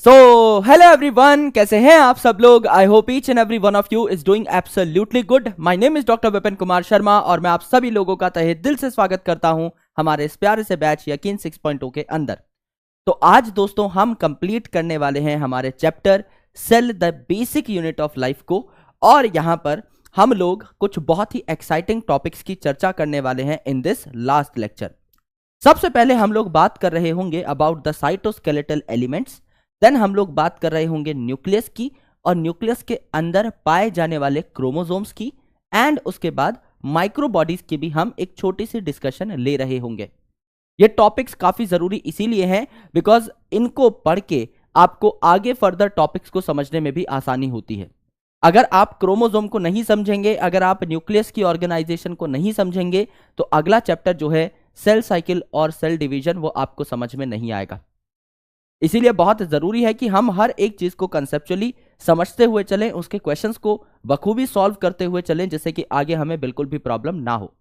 So hello everyone, कैसे हैं आप सब लोग। I hope each and every one of you is doing absolutely good. My name is doctor Vipin Kumar Sharma और मैं आप सभी लोगों का तहे दिल से स्वागत करता हूं हमारे इस प्यारे से बैच यकीन 6.0 के अंदर। तो आज दोस्तों हम कंप्लीट करने वाले हैं हमारे chapter cell the basic unit of life को, और यहां पर हम लोग कुछ बहुत ही एक्साइटिंग टॉपिक्स की चर्चा करने वाले हैं इन दिस लास्ट लेक्चर। सबसे पहले हम लोग बात कर रहे होंगे about the cytoskeletal elements, then हम लोग बात कर रहे होंगे न्यूक्लियस की और न्यूक्लियस के अंदर पाए जाने वाले क्रोमोसोम्स की, एंड उसके बाद माइक्रोबॉडीज की भी हम एक छोटी सी डिस्कशन ले रहे होंगे। ये टॉपिक्स काफी जरूरी इसीलिए हैं बिकॉज इनको पढ़ के आपको आगे फर्दर टॉपिक्स को समझने में भी आसानी होती है। अगर आप क्रोमोसोम को नहीं समझेंगे, अगर आप न्यूक्लियस की ऑर्गेनाइजेशन को नहीं समझेंगे, तो अगला चैप्टर जो है सेल साइकिल और सेल डिवीजन वो आपको समझ में नहीं आएगा। इसीलिए बहुत जरूरी है कि हम हर एक चीज को कंसेप्चुअली समझते हुए चलें, उसके क्वेश्चंस को बखूबी सॉल्व करते हुए चलें, जिससे कि आगे हमें बिल्कुल भी प्रॉब्लम ना हो।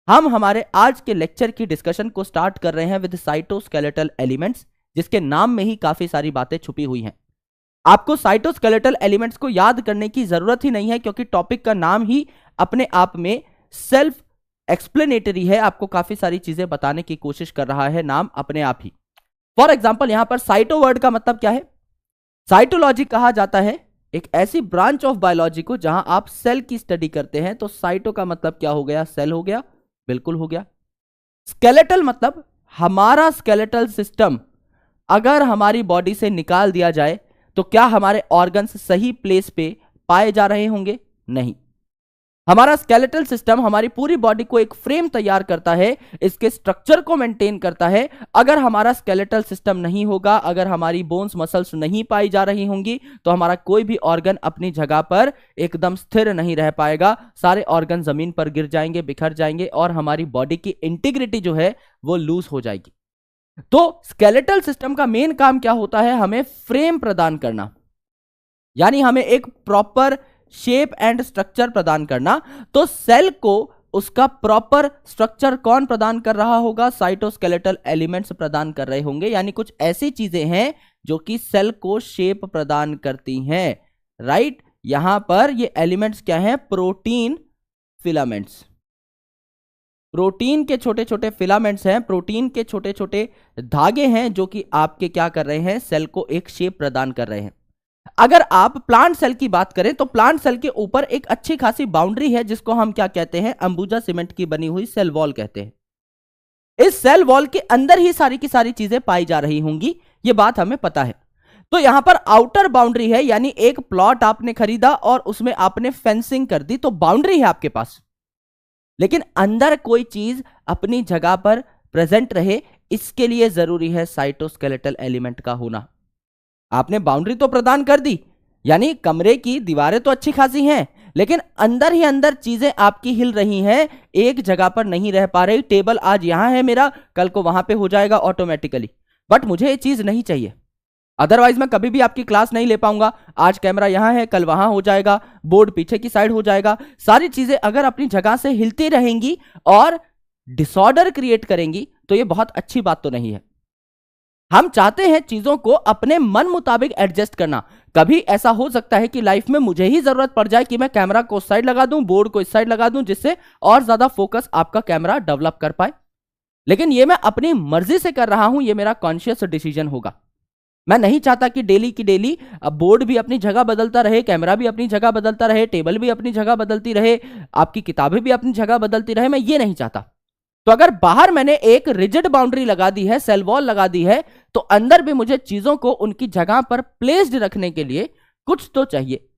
हम हमारे आज के लेक्चर की डिस्कशन को स्टार्ट कर रहे हैं विद साइटोस्केलेटल एलिमेंट्स, जिसके नाम में ही काफी सारी बातें छुपी हुई हैं। आपको साइटोस्केलेटल एलिमेंट्स को याद करने की जरूरत ही नहीं है, क्योंकि टॉपिक का नाम ही अपने आप में सेल्फ एक्सप्लेनेटरी है। आपको काफी सारी चीजें बताने की कोशिश कर रहा है नाम अपने आप ही। फॉर एग्जाम्पल, यहां पर साइटो वर्ड का मतलब क्या है? साइटोलॉजी कहा जाता है एक ऐसी ब्रांच ऑफ बायोलॉजी को जहां आप सेल की स्टडी करते हैं। तो साइटो का मतलब क्या हो गया? सेल हो गया, बिल्कुल हो गया। स्केलेटल मतलब हमारा स्केलेटल सिस्टम अगर हमारी बॉडी से निकाल दिया जाए तो क्या हमारे ऑर्गन्स सही प्लेस पे पाए जा रहे होंगे? नहीं। हमारा स्केलेटल सिस्टम हमारी पूरी बॉडी को एक फ्रेम तैयार करता है, इसके स्ट्रक्चर को मेंटेन करता है। अगर हमारा स्केलेटल सिस्टम नहीं होगा, अगर हमारी बोन्स मसल्स नहीं पाई जा रही होंगी, तो हमारा कोई भी ऑर्गन अपनी जगह पर एकदम स्थिर नहीं रह पाएगा। सारे ऑर्गन जमीन पर गिर जाएंगे, बिखर जाएंगे, और हमारी बॉडी की इंटीग्रिटी जो है वो लूज हो जाएगी। तो स्केलेटल सिस्टम का मेन काम क्या होता है? हमें फ्रेम प्रदान करना, यानी हमें एक प्रॉपर शेप एंड स्ट्रक्चर प्रदान करना। तो सेल को उसका प्रॉपर स्ट्रक्चर कौन प्रदान कर रहा होगा? साइटोस्केलेटल एलिमेंट्स प्रदान कर रहे होंगे। यानी कुछ ऐसी चीजें हैं जो कि सेल को शेप प्रदान करती हैं, राइट। यहां पर ये एलिमेंट्स क्या हैं? Protein filaments. प्रोटीन के छोटे छोटे फिलामेंट्स हैं, प्रोटीन के छोटे छोटे धागे हैं जो कि आपके क्या कर रहे हैं? सेल को एक शेप प्रदान कर रहे हैं। अगर आप प्लांट सेल की बात करें तो प्लांट सेल के ऊपर एक अच्छी खासी बाउंड्री है, जिसको हम क्या कहते हैं? अंबुजा सीमेंट की बनी हुई सेल वॉल कहते हैं। इस सेल वॉल के अंदर ही सारी की सारी चीजें पाई जा रही होंगी, ये बात हमें पता है। तो यहां पर आउटर बाउंड्री है, यानी एक प्लॉट आपने खरीदा और उसमें आपने फेंसिंग कर दी, तो बाउंड्री है आपके पास, लेकिन अंदर कोई चीज अपनी जगह पर प्रेजेंट रहे, इसके लिए जरूरी है साइटोस्केलेटल एलिमेंट का होना। आपने बाउंड्री तो प्रदान कर दी, यानी कमरे की दीवारें तो अच्छी खासी हैं, लेकिन अंदर ही अंदर चीजें आपकी हिल रही हैं, एक जगह पर नहीं रह पा रही। टेबल आज यहां है मेरा, कल को वहां पे हो जाएगा ऑटोमेटिकली, बट मुझे ये चीज नहीं चाहिए, अदरवाइज मैं कभी भी आपकी क्लास नहीं ले पाऊंगा। आज कैमरा यहां है, कल वहां हो जाएगा, बोर्ड पीछे की साइड हो जाएगा। सारी चीजें अगर अपनी जगह से हिलती रहेंगी और डिसऑर्डर क्रिएट करेंगी, तो ये बहुत अच्छी बात तो नहीं है। हम चाहते हैं चीजों को अपने मन मुताबिक एडजस्ट करना। कभी ऐसा हो सकता है कि लाइफ में मुझे ही जरूरत पड़ जाए कि मैं कैमरा को उस साइड लगा दूं, बोर्ड को इस साइड लगा दूं, जिससे और ज्यादा फोकस आपका कैमरा डेवलप कर पाए। लेकिन ये मैं अपनी मर्जी से कर रहा हूं, ये मेरा कॉन्शियस डिसीजन होगा। मैं नहीं चाहता कि डेली की डेली अब बोर्ड भी अपनी जगह बदलता रहे, कैमरा भी अपनी जगह बदलता रहे, टेबल भी अपनी जगह बदलती रहे, आपकी किताबें भी अपनी जगह बदलती रहे। मैं ये नहीं चाहता। तो अगर बाहर मैंने एक रिजिड बाउंड्री लगा दी है, सेल वॉल लगा दी है, तो अंदर भी मुझे चीजों को उनकी जगह पर प्लेस्ड रखने के लिए कुछ तो चाहिए।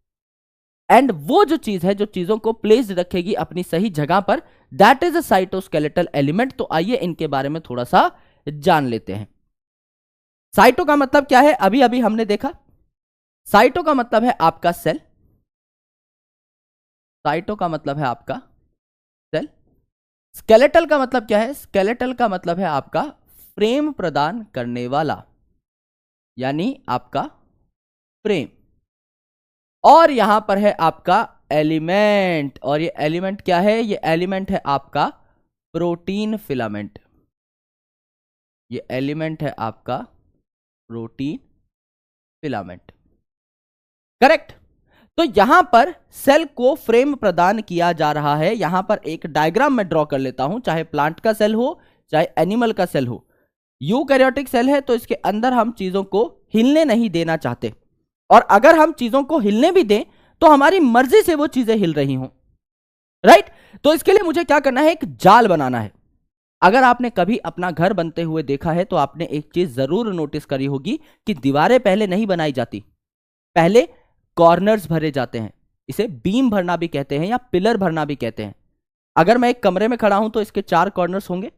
एंड वो जो चीज है जो चीजों को प्लेस्ड रखेगी अपनी सही जगह पर, that is a cytoskeletal element. तो आइए इनके बारे में थोड़ा सा जान लेते हैं। साइटो का मतलब क्या है? अभी अभी हमने देखा। साइटो का मतलब है आपका सेल। साइटो का मतलब है आपका सेल। स्केलेटल का मतलब क्या है? स्केलेटल का मतलब है आपका फ्रेम प्रदान करने वाला, यानी आपका फ्रेम। और यहां पर है आपका एलिमेंट, और ये एलिमेंट क्या है? ये एलिमेंट है आपका प्रोटीन फिलामेंट। ये एलिमेंट है आपका प्रोटीन फिलामेंट। करेक्ट। तो यहां पर सेल को फ्रेम प्रदान किया जा रहा है। यहां पर एक डायग्राम मैं ड्रॉ कर लेता हूं, चाहे प्लांट का सेल हो चाहे एनिमल का सेल हो। यूकैरियोटिक सेल है तो इसके अंदर हम चीजों को हिलने नहीं देना चाहते, और अगर हम चीजों को हिलने भी दें तो हमारी मर्जी से वो चीजें हिल रही हों, राइट। तो इसके लिए मुझे क्या करना है, एक जाल बनाना है। अगर आपने कभी अपना घर बनते हुए देखा है तो आपने एक चीज जरूर नोटिस करी होगी कि दीवारें पहले नहीं बनाई जाती, पहले कॉर्नर्स भरे जाते हैं। इसे बीम भरना भी कहते हैं या पिलर भरना भी कहते हैं। अगर मैं एक कमरे में खड़ा हूं तो इसके 4 कॉर्नर्स होंगे।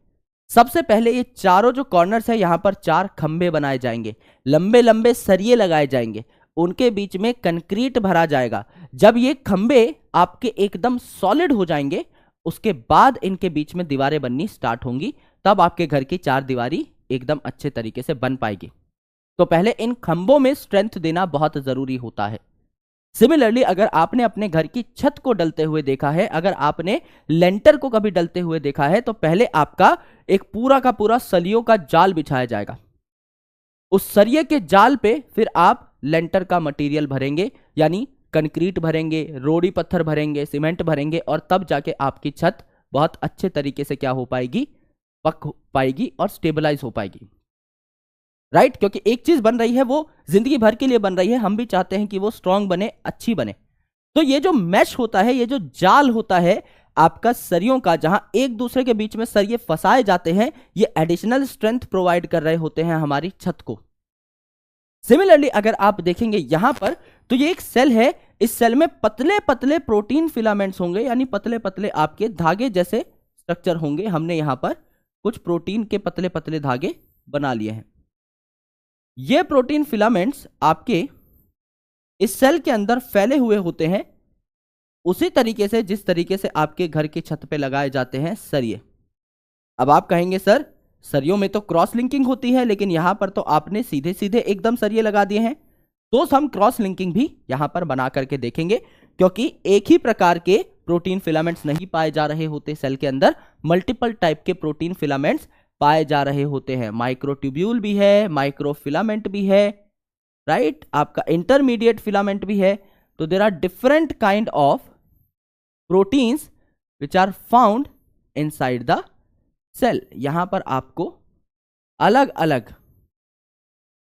सबसे पहले ये चारों जो कॉर्नर्स है यहां पर 4 खंभे बनाए जाएंगे, लंबे लंबे सरिये लगाए जाएंगे, उनके बीच में कंक्रीट भरा जाएगा। जब ये खंभे आपके एकदम सॉलिड हो जाएंगे उसके बाद इनके बीच में दीवारें बननी स्टार्ट होंगी, तब आपके घर की 4 दीवारी एकदम अच्छे तरीके से बन पाएगी। तो पहले इन खंभों में स्ट्रेंथ देना बहुत जरूरी होता है। सिमिलरली अगर आपने अपने घर की छत को डलते हुए देखा है, अगर आपने लेंटर को कभी डलते हुए देखा है, तो पहले आपका एक पूरा का पूरा सलियों का जाल बिछाया जाएगा। उस सरिये के जाल पे फिर आप लेंटर का मटेरियल भरेंगे, यानी कंक्रीट भरेंगे, रोड़ी पत्थर भरेंगे, सीमेंट भरेंगे, और तब जाके आपकी छत बहुत अच्छे तरीके से क्या हो पाएगी, पक पाएगी और स्टेबलाइज हो पाएगी, राइट। क्योंकि एक चीज बन रही है वो जिंदगी भर के लिए बन रही है, हम भी चाहते हैं कि वो स्ट्रांग बने, अच्छी बने। तो ये जो मैश होता है, ये जो जाल होता है आपका सरियों का, जहां एक दूसरे के बीच में सरिये फंसाए जाते हैं, ये एडिशनल स्ट्रेंथ प्रोवाइड कर रहे होते हैं हमारी छत को। सिमिलरली अगर आप देखेंगे यहां पर, तो ये एक सेल है, इस सेल में पतले पतले प्रोटीन फिलामेंट्स होंगे, यानी पतले पतले आपके धागे जैसे स्ट्रक्चर होंगे। हमने यहां पर कुछ प्रोटीन के पतले पतले धागे बना लिए हैं। ये प्रोटीन फिलामेंट्स आपके इस सेल के अंदर फैले हुए होते हैं, उसी तरीके से जिस तरीके से आपके घर की छत पे लगाए जाते हैं सरिये। अब आप कहेंगे सर सरियों में तो क्रॉस लिंकिंग होती है, लेकिन यहां पर तो आपने सीधे सीधे एकदम सरिये लगा दिए हैं। तो हम क्रॉस लिंकिंग भी यहां पर बना करके देखेंगे, क्योंकि एक ही प्रकार के प्रोटीन फिलामेंट्स नहीं पाए जा रहे होते सेल के अंदर, मल्टीपल टाइप के प्रोटीन फिलामेंट्स पाए जा रहे होते हैं। माइक्रोट्यूब्यूल भी है, माइक्रोफिलामेंट भी है, राइट, आपका इंटरमीडिएट फिलामेंट भी है। तो there are different kind of proteins which are found inside the cell. यहां पर आपको अलग अलग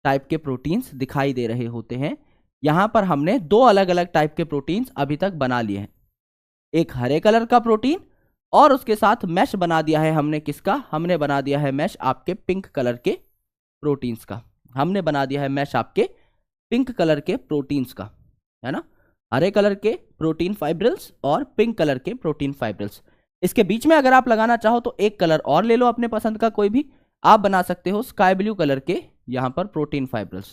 टाइप के प्रोटीन्स दिखाई दे रहे होते हैं। यहां पर हमने 2 अलग अलग टाइप के प्रोटीन्स अभी तक बना लिए हैं, एक हरे कलर का प्रोटीन और उसके साथ मैश बना दिया है हमने किसका, हमने बना दिया है मैश आपके पिंक कलर के प्रोटीन्स का। हमने बना दिया है मैश आपके पिंक कलर के प्रोटीन्स का, है ना, हरे कलर के प्रोटीन फाइब्रिल्स और पिंक कलर के प्रोटीन फाइब्रिल्स। इसके बीच में अगर आप लगाना चाहो तो एक कलर और ले लो अपने पसंद का, कोई भी आप बना सकते हो स्काई ब्लू कलर के यहां पर protein fibrils,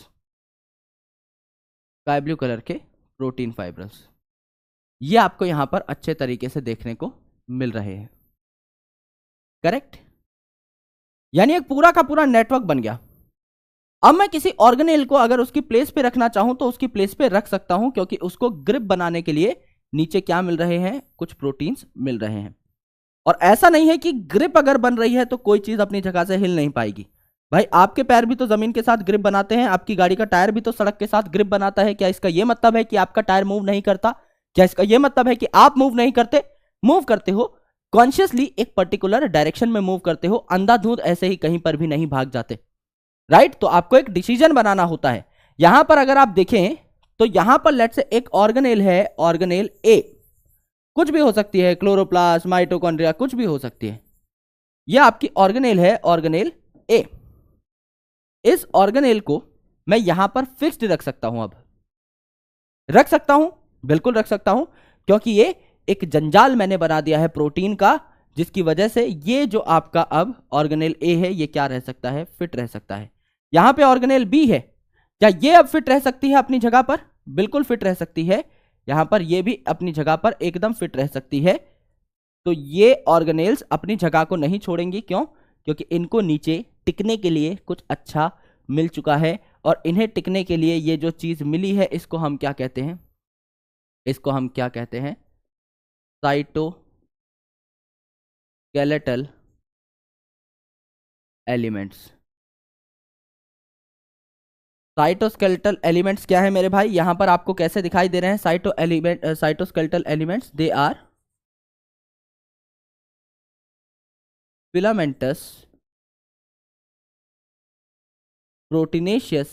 sky blue colour के प्रोटीन फाइब्रिल्स, ये आपको यहां पर अच्छे तरीके से देखने को मिल रहे हैं, करेक्ट। यानी एक पूरा का पूरा नेटवर्क बन गया। अब मैं किसी ऑर्गेनेल को अगर उसकी प्लेस पे रखना चाहूं तो उसकी प्लेस पे रख सकता हूं, क्योंकि उसको ग्रिप बनाने के लिए नीचे क्या मिल रहे हैं, कुछ प्रोटीन्स मिल रहे हैं। और ऐसा नहीं है कि ग्रिप अगर बन रही है तो कोई चीज अपनी जगह से हिल नहीं पाएगी। भाई आपके पैर भी तो जमीन के साथ ग्रिप बनाते हैं, आपकी गाड़ी का टायर भी तो सड़क के साथ ग्रिप बनाता है। क्या इसका यह मतलब है कि आपका टायर मूव नहीं करता? क्या इसका यह मतलब है कि आप मूव नहीं करते? मूव करते हो, कॉन्शियसली एक पर्टिकुलर डायरेक्शन में मूव करते हो, अंधाधुंध ऐसे ही कहीं पर भी नहीं भाग जाते, राइट। तो आपको एक डिसीजन बनाना होता है। यहां पर अगर आप देखें तो यहां पर लेट्स से एक ऑर्गेनेल है, ऑर्गेनेल ए, कुछ भी हो सकती है, क्लोरोप्लास्ट, माइटोकॉन्ड्रिया, कुछ भी हो सकती है। यह आपकी ऑर्गेनेल है, ऑर्गेनेल ए। इस ऑर्गेनेल को मैं यहां पर फिक्स्ड रख सकता हूं, अब रख सकता हूं, बिल्कुल रख सकता हूं, क्योंकि ये एक जंजाल मैंने बना दिया है प्रोटीन का, जिसकी वजह से ये जो आपका अब ऑर्गेनेल ए है ये क्या रह सकता है, फिट रह सकता है। यहां पे ऑर्गेनेल बी है, क्या ये अब फिट रह सकती है अपनी जगह पर? बिल्कुल फिट रह सकती है। यहां पर ये भी अपनी जगह पर एकदम फिट रह सकती है। तो ये ऑर्गेनेल्स अपनी जगह को नहीं छोड़ेंगी, क्यों? क्योंकि इनको नीचे टिकने के लिए कुछ अच्छा मिल चुका है, और इन्हें टिकने के लिए ये जो चीज मिली है इसको हम क्या कहते हैं, इसको हम क्या कहते हैं, साइटोस्केलेटल एलिमेंट्स। साइटोस्केलेटल एलिमेंट्स क्या है मेरे भाई, यहां पर आपको कैसे दिखाई दे रहे हैं cytoskeletal elements? They are filamentous proteinaceous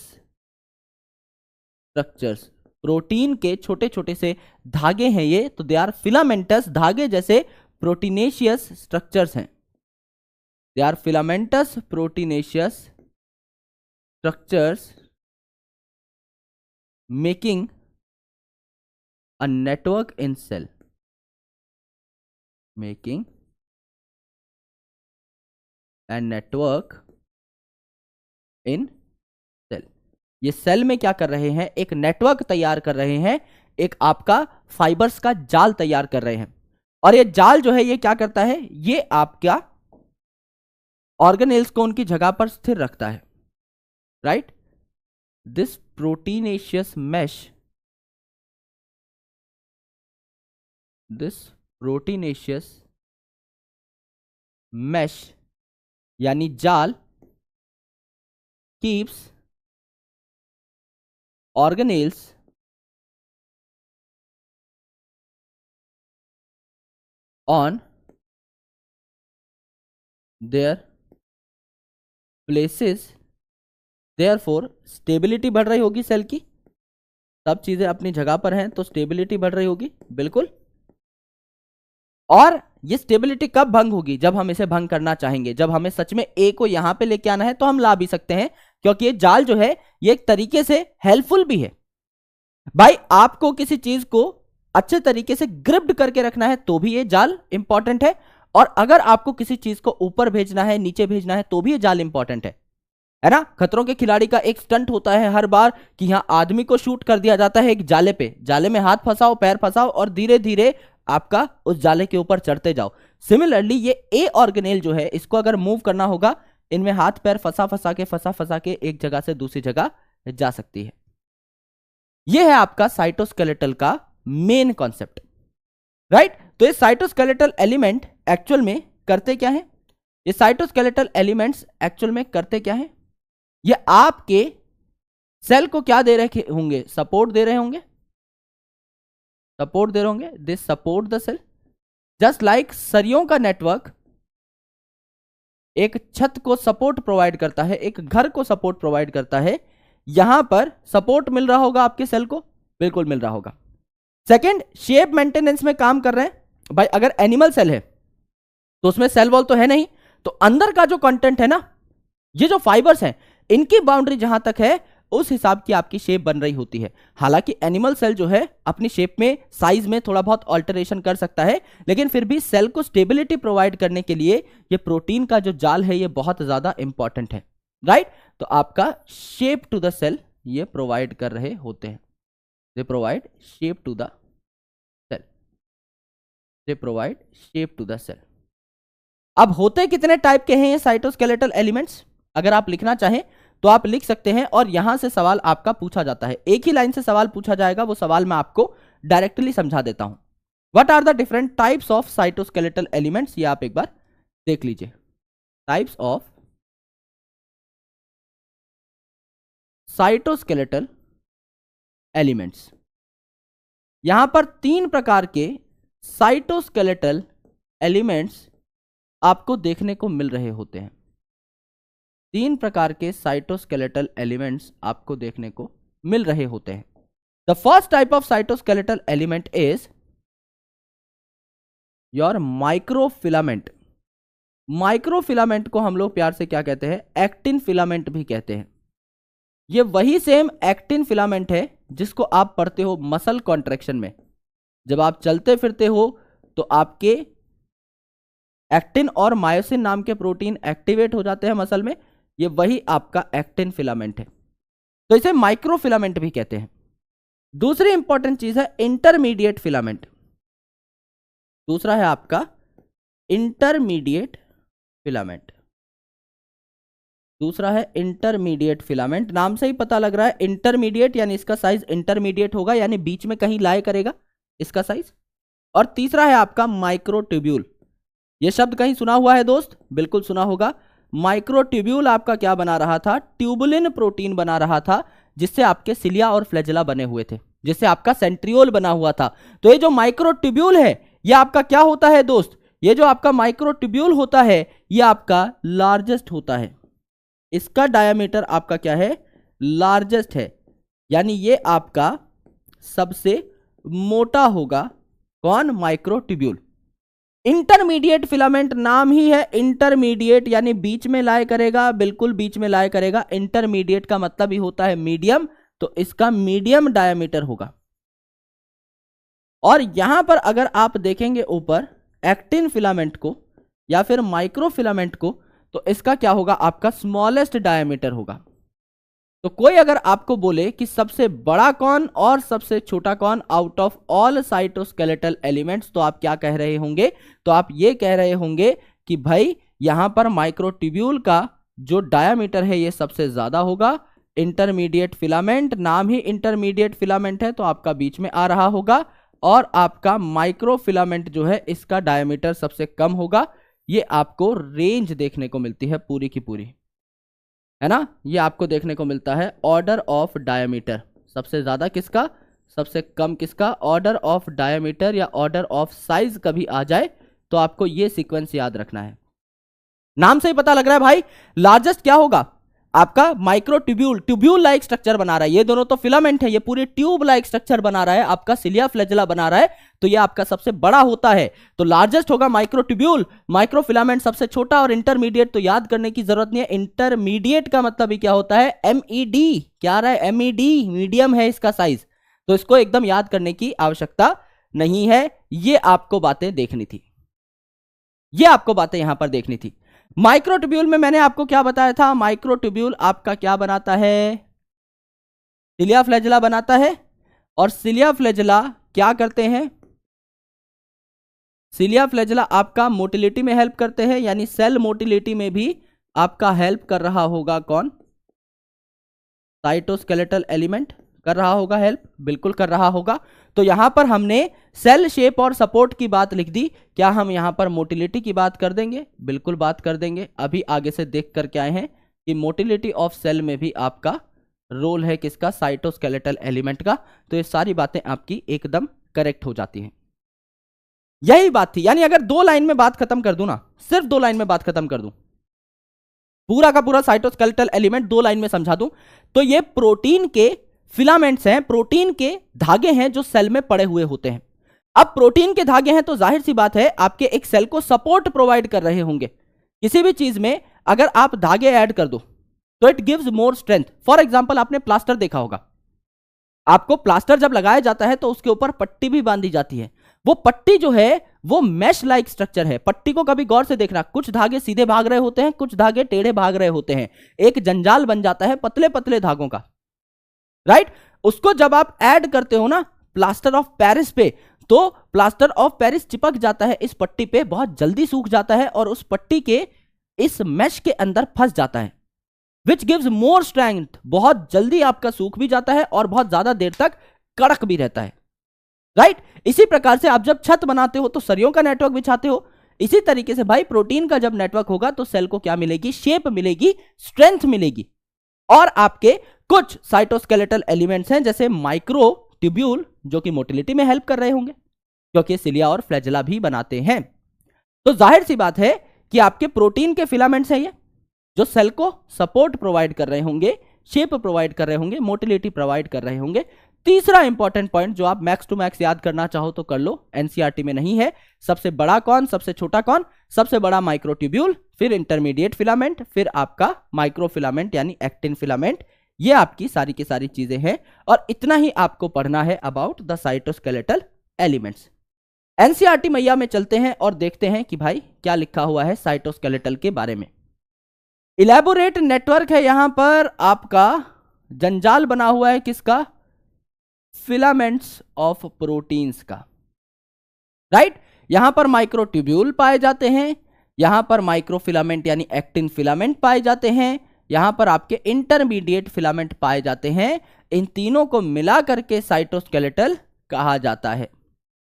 structures. Protein के छोटे छोटे से धागे हैं ये, तो दे आर फिलामेंटस, धागे जैसे प्रोटीनेशियस स्ट्रक्चर्स हैं। They are filamentous proteinaceous structures making a network in cell, making a network in cell. ये सेल में क्या कर रहे हैं, एक नेटवर्क तैयार कर रहे हैं, एक आपका फाइबर्स का जाल तैयार कर रहे हैं। और ये जाल जो है ये क्या करता है, ये आपका ऑर्गेनेल्स को उनकी जगह पर स्थिर रखता है, right. This proteinaceous mesh, this proteinaceous mesh यानी जाल keeps organelles on their places, therefore stability बढ़ रही होगी सेल की, सब चीजें अपनी जगह पर हैं तो स्टेबिलिटी बढ़ रही होगी, बिल्कुल। और ये स्टेबिलिटी कब भंग होगी, जब हम इसे भंग करना चाहेंगे, जब हमें सच में ए को यहां पे लेके आना है तो हम ला भी सकते हैं, क्योंकि ये जाल जो है ये एक तरीके से हेल्पफुल भी है। भाई आपको किसी चीज को अच्छे तरीके से ग्रिप्ड करके रखना है तो भी ये जाल इंपॉर्टेंट है, और अगर आपको किसी चीज को ऊपर भेजना है, नीचे भेजना है तो भी ये जाल इंपॉर्टेंट है ना। खतरों के खिलाड़ी का एक स्टंट होता है हर बार कि यहां आदमी को शूट कर दिया जाता है एक जाले पे, जाले में हाथ फंसाओ, पैर फंसाओ और धीरे धीरे आपका उस जाले के ऊपर चढ़ते जाओ। सिमिलरली ये ए ऑर्गेनेल जो है, इसको अगर मूव करना होगा, इनमें हाथ पैर फंसा फंसा के एक जगह से दूसरी जगह जा सकती है। यह है आपका साइटोस्केलेटल का मेन कॉन्सेप्ट, राइट। तो ये साइटोस्केलेटल एलिमेंट एक्चुअल में करते क्या है, ये साइटोस्केलेटल एलिमेंट्स एक्चुअल में करते क्या है, ये आपके सेल को क्या दे रहे होंगे, सपोर्ट दे रहे होंगे, सपोर्ट दे रहे होंगे, they support the cell. Just like सरियों का नेटवर्क एक छत को सपोर्ट प्रोवाइड करता है, एक घर को सपोर्ट प्रोवाइड करता है, यहां पर सपोर्ट मिल रहा होगा आपके सेल को, बिल्कुल मिल रहा होगा। सेकंड, शेप मेंटेनेंस में काम कर रहे हैं। भाई अगर एनिमल सेल है तो उसमें सेल वॉल तो है नहीं, तो अंदर का जो कंटेंट है ना, ये जो फाइबर्स हैं, इनकी बाउंड्री जहां तक है उस हिसाब की आपकी शेप बन रही होती है। हालांकि एनिमल सेल जो है अपनी शेप में, साइज में थोड़ा बहुत ऑल्टरेशन कर सकता है, लेकिन फिर भी सेल को स्टेबिलिटी प्रोवाइड करने के लिए ये प्रोटीन का जो जाल है ये बहुत ज्यादा इंपॉर्टेंट है, राइट। तो आपका शेप टू द सेल ये प्रोवाइड कर रहे होते हैं, they provide shape to the cell, they provide shape to the cell. अब होते कितने टाइप के हैं ये साइटोस्केलेटल एलिमेंट्स, अगर आप लिखना चाहें तो आप लिख सकते हैं, और यहां से सवाल आपका पूछा जाता है, एक ही लाइन से सवाल पूछा जाएगा, वो सवाल मैं आपको डायरेक्टली समझा देता हूं। What are the different types of cytoskeletal elements, ये आप एक बार देख लीजिए। टाइप्स ऑफ साइटोस्केलेटल एलिमेंट्स, यहां पर 3 प्रकार के साइटोस्केलेटल एलिमेंट्स आपको देखने को मिल रहे होते हैं। 3 प्रकार के साइटोस्केलेटल एलिमेंट्स आपको देखने को मिल रहे होते हैं। The first type of cytoskeletal element is your microfilament. Microfilament को हम लोग प्यार से क्या कहते हैं, एक्टिन फिलामेंट भी कहते हैं। ये वही सेम एक्टिन फिलामेंट है जिसको आप पढ़ते हो मसल कॉन्ट्रैक्शन में, जब आप चलते फिरते हो तो आपके एक्टिन और मायोसिन नाम के प्रोटीन एक्टिवेट हो जाते हैं मसल में, ये वही आपका एक्टिन फिलामेंट है, तो इसे माइक्रोफिलामेंट भी कहते हैं। दूसरी इंपॉर्टेंट चीज है इंटरमीडिएट फिलामेंट। दूसरा है आपका इंटरमीडिएट फिलामेंट। दूसरा है इंटरमीडिएट फिलामेंट, नाम से ही पता लग रहा है इंटरमीडिएट यानी इसका साइज इंटरमीडिएट होगा, यानी बीच में कहीं लाए करेगा इसका साइज। और तीसरा है आपका माइक्रोट्यूब्यूल। ये शब्द कहीं सुना हुआ है दोस्त, बिल्कुल सुना होगा। माइक्रोट्यूब्यूल आपका क्या बना रहा था, ट्यूबुलिन प्रोटीन बना रहा था, जिससे आपके सिलिया और फ्लैजेला बने हुए थे, जिससे आपका सेंट्रियोल बना हुआ था। तो ये जो माइक्रोट्यूब्यूल है ये आपका क्या होता है दोस्त, ये जो आपका माइक्रोट्यूब्यूल होता है ये आपका लार्जेस्ट होता है, इसका डायमीटर आपका क्या है, लार्जेस्ट है, यानी ये आपका सबसे मोटा होगा। कौन, माइक्रोट्यूब्यूल। इंटरमीडिएट फिलामेंट नाम ही है इंटरमीडिएट, यानी बीच में लाया करेगा, बिल्कुल बीच में लाया करेगा। इंटरमीडिएट का मतलब ही होता है मीडियम, तो इसका मीडियम डायमीटर होगा। और यहां पर अगर आप देखेंगे ऊपर एक्टिन फिलामेंट को या फिर माइक्रो फिलामेंट को, तो इसका क्या होगा, आपका स्मॉलेस्ट डायमीटर होगा। तो कोई अगर आपको बोले कि सबसे बड़ा कौन और सबसे छोटा कौन out of all cytoskeletal elements, तो आप क्या कह रहे होंगे, तो आप ये कह रहे होंगे कि भाई यहां पर माइक्रोट्यूब्यूल का जो डायमीटर है ये सबसे ज्यादा होगा। इंटरमीडिएट फिलामेंट, नाम ही इंटरमीडिएट फिलामेंट है, तो आपका बीच में आ रहा होगा। और आपका माइक्रो फिलामेंट जो है इसका डायमीटर सबसे कम होगा। ये आपको रेंज देखने को मिलती है पूरी की पूरी, है ना, ये आपको देखने को मिलता है ऑर्डर ऑफ डायमीटर, सबसे ज्यादा किसका, सबसे कम किसका। ऑर्डर ऑफ डायमीटर या ऑर्डर ऑफ साइज कभी आ जाए तो आपको ये सीक्वेंस याद रखना है। नाम से ही पता लग रहा है भाई, लार्जेस्ट क्या होगा आपका माइक्रोट्यूब्यूल, ट्यूब्यूल लाइक स्ट्रक्चर बना रहा है। ये दोनों तो फिलामेंट है, ये पूरी ट्यूब लाइक स्ट्रक्चर बना रहा है, आपका सिलिया फ्लैजेला बना रहा है, तो ये आपका सबसे बड़ा होता है। तो लार्जेस्ट होगा माइक्रोट्यूब्यूल, माइक्रोफिलामेंट सबसे छोटा, और इंटरमीडिएट तो याद करने की जरूरत नहीं है। इंटरमीडिएट का मतलब ही क्या होता है, MED, क्या आ रहा है, MED, मीडियम है इसका साइज, तो इसको एकदम याद करने की आवश्यकता नहीं है। ये आपको बातें देखनी थी, ये आपको बातें यहां पर देखनी थी। माइक्रोट्यूब्यूल में मैंने आपको क्या बताया था, माइक्रोट्यूब्यूल आपका क्या बनाता है, सिलिया फ्लैजेला बनाता है। और सिलिया फ्लैजेला क्या करते हैं, सिलिया फ्लैजेला आपका मोटिलिटी में हेल्प करते हैं, यानी सेल मोटिलिटी में भी आपका हेल्प कर रहा होगा कौन, साइटोस्केलेटल एलिमेंट कर रहा होगा हेल्प, बिल्कुल कर रहा होगा। तो यहां पर हमने सेल शेप और सपोर्ट की बात लिख दी, क्या हम यहां पर मोटिलिटी की बात कर देंगे, बिल्कुल बात कर देंगे। अभी आगे से देख करके आए हैं कि मोटिलिटी ऑफ सेल में भी आपका रोल है किसका, साइटोस्केलेटल एलिमेंट का। तो ये सारी बातें आपकी एकदम करेक्ट हो जाती हैं। यही बात थी, यानी अगर 2 लाइन में बात खत्म कर दूं ना, सिर्फ 2 लाइन में बात खत्म कर दूं, पूरा का पूरा साइटोस्केलेटल एलिमेंट 2 लाइन में समझा दूं, तो ये प्रोटीन के फिलामेंट्स हैं, प्रोटीन के धागे हैं जो सेल में पड़े हुए होते हैं। अब प्रोटीन के धागे हैं तो जाहिर सी बात है आपके एक सेल को सपोर्ट प्रोवाइड कर रहे होंगे। किसी भी चीज में अगर आप धागे ऐड कर दो तो it gives more strength. For example आपने प्लास्टर देखा होगा, आपको प्लास्टर जब लगाया जाता है तो उसके ऊपर पट्टी भी बांधी जाती है। वो पट्टी जो है वो मैश लाइक स्ट्रक्चर है। पट्टी को कभी गौर से देखना, कुछ धागे सीधे भाग रहे होते हैं, कुछ धागे टेढ़े भाग रहे होते हैं, एक जंजाल बन जाता है पतले पतले धागों का, राइट। उसको जब आप ऐड करते हो ना प्लास्टर ऑफ पेरिस पे, तो प्लास्टर ऑफ पेरिस चिपक जाता है इस पट्टी पे, बहुत जल्दी सूख जाता है और उस पट्टी के इस मैश के अंदर फंस जाता है, विच गिव्स मोर स्ट्रेंथ। बहुत जल्दी आपका सूख भी जाता है और बहुत ज्यादा देर तक कड़क भी रहता है, राइट। इसी प्रकार से आप जब छत बनाते हो तो सरियों का नेटवर्क बिछाते हो, इसी तरीके से भाई प्रोटीन का जब नेटवर्क होगा तो सेल को क्या मिलेगी, शेप मिलेगी, स्ट्रेंथ मिलेगी। और आपके कुछ साइटोस्केलेटल एलिमेंट्स हैं जैसे माइक्रोट्यूब्यूल जो कि मोटिलिटी में हेल्प कर रहे होंगे क्योंकि सिलिया और फ्लैजेला भी बनाते हैं। तो जाहिर सी बात है कि आपके प्रोटीन के फिलामेंट्स हैं ये जो सेल को सपोर्ट प्रोवाइड कर रहे होंगे, शेप प्रोवाइड कर रहे होंगे, मोटिलिटी प्रोवाइड कर रहे होंगे। तीसरा इंपॉर्टेंट पॉइंट जो आप मैक्स टू मैक्स याद करना चाहो तो कर लो, एनसीईआरटी में नहीं है। सबसे बड़ा कौन, सबसे छोटा कौन, सबसे बड़ा माइक्रोट्यूब्यूल, फिर इंटरमीडिएट फिलामेंट, फिर आपका माइक्रोफिलामेंट यानी एक्टिन फिलामेंट। ये आपकी सारी की सारी चीजें हैं और इतना ही आपको पढ़ना है about the cytoskeletal elements. NCERT मैया में चलते हैं और देखते हैं कि भाई क्या लिखा हुआ है साइटोस्केलेटल के बारे में। इलैबोरेट नेटवर्क है यहां पर आपका, जंजाल बना हुआ है किसका, फिलामेंट्स ऑफ प्रोटीन्स का, राइट। यहां पर माइक्रोट्यूब्यूल पाए जाते हैं, यहां पर माइक्रोफिलामेंट यानी एक्टिन फिलामेंट पाए जाते हैं, यहां पर आपके इंटरमीडिएट फिलामेंट पाए जाते हैं। इन तीनों को मिला करके साइटोस्केलेटल कहा जाता है।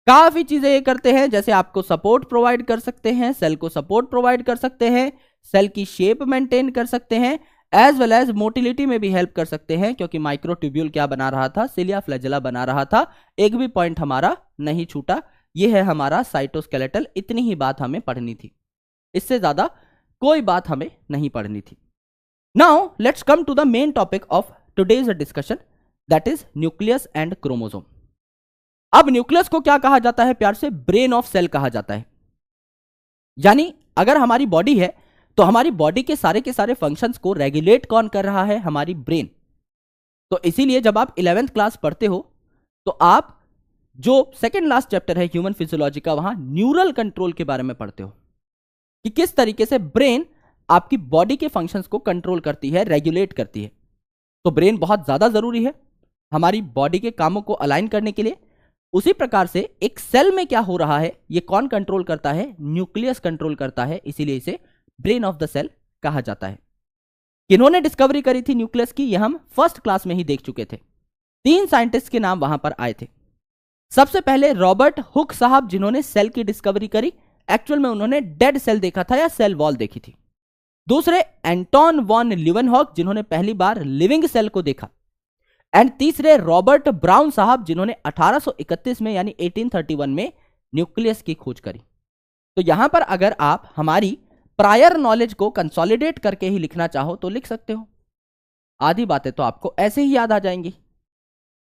काफी चीजें ये करते हैं, जैसे आपको सपोर्ट प्रोवाइड कर सकते हैं, सेल को सपोर्ट प्रोवाइड कर सकते हैं, सेल की शेप मेंटेन कर सकते हैं, एज वेल एज मोटिलिटी में भी हेल्प कर सकते हैं, क्योंकि माइक्रोट्यूब्यूल क्या बना रहा था, सिलिया फ्लैजेला बना रहा था। एक भी पॉइंट हमारा नहीं छूटा। यह है हमारा साइटोस्केलेटल। इतनी ही बात हमें पढ़नी थी, इससे ज्यादा कोई बात हमें नहीं पढ़नी थी। Now let's come to the main topic of today's discussion, that is nucleus and chromosome. अब न्यूक्लियस को क्या कहा जाता है प्यार से? ब्रेन ऑफ सेल कहा जाता है। यानी अगर हमारी बॉडी है तो हमारी बॉडी के सारे फंक्शंस को रेगुलेट कौन कर रहा है? हमारी ब्रेन। तो इसीलिए जब आप 11th क्लास पढ़ते हो तो आप जो सेकेंड लास्ट चैप्टर है ह्यूमन फिजियोलॉजी का, वहां न्यूरल कंट्रोल के बारे में पढ़ते हो कि किस तरीके से ब्रेन आपकी बॉडी के फंक्शंस को कंट्रोल करती है, रेगुलेट करती है। तो ब्रेन बहुत ज्यादा जरूरी है हमारी बॉडी के कामों को अलाइन करने के लिए। उसी प्रकार से एक सेल में क्या हो रहा है ये कौन कंट्रोल करता है? न्यूक्लियस कंट्रोल करता है। इसीलिए इसे ब्रेन ऑफ द सेल कहा जाता है। किन्होंने डिस्कवरी करी थी न्यूक्लियस की? ये हम फर्स्ट क्लास में ही देख चुके थे। 3 साइंटिस्ट के नाम वहां पर आए थे। सबसे पहले रॉबर्ट हुक साहब, जिन्होंने सेल की डिस्कवरी करी। एक्चुअल में उन्होंने डेड सेल देखा था या सेल वॉल देखी थी। दूसरे एंटोन वॉन ल्यूवेनहॉक, जिन्होंने पहली बार लिविंग सेल को देखा। एंड तीसरे रॉबर्ट ब्राउन साहब, जिन्होंने 1831 में यानी 1831 में न्यूक्लियस की खोज करी। तो यहां पर अगर आप हमारी प्रायर नॉलेज को कंसोलिडेट करके ही लिखना चाहो तो लिख सकते हो। आधी बातें तो आपको ऐसे ही याद आ जाएंगी।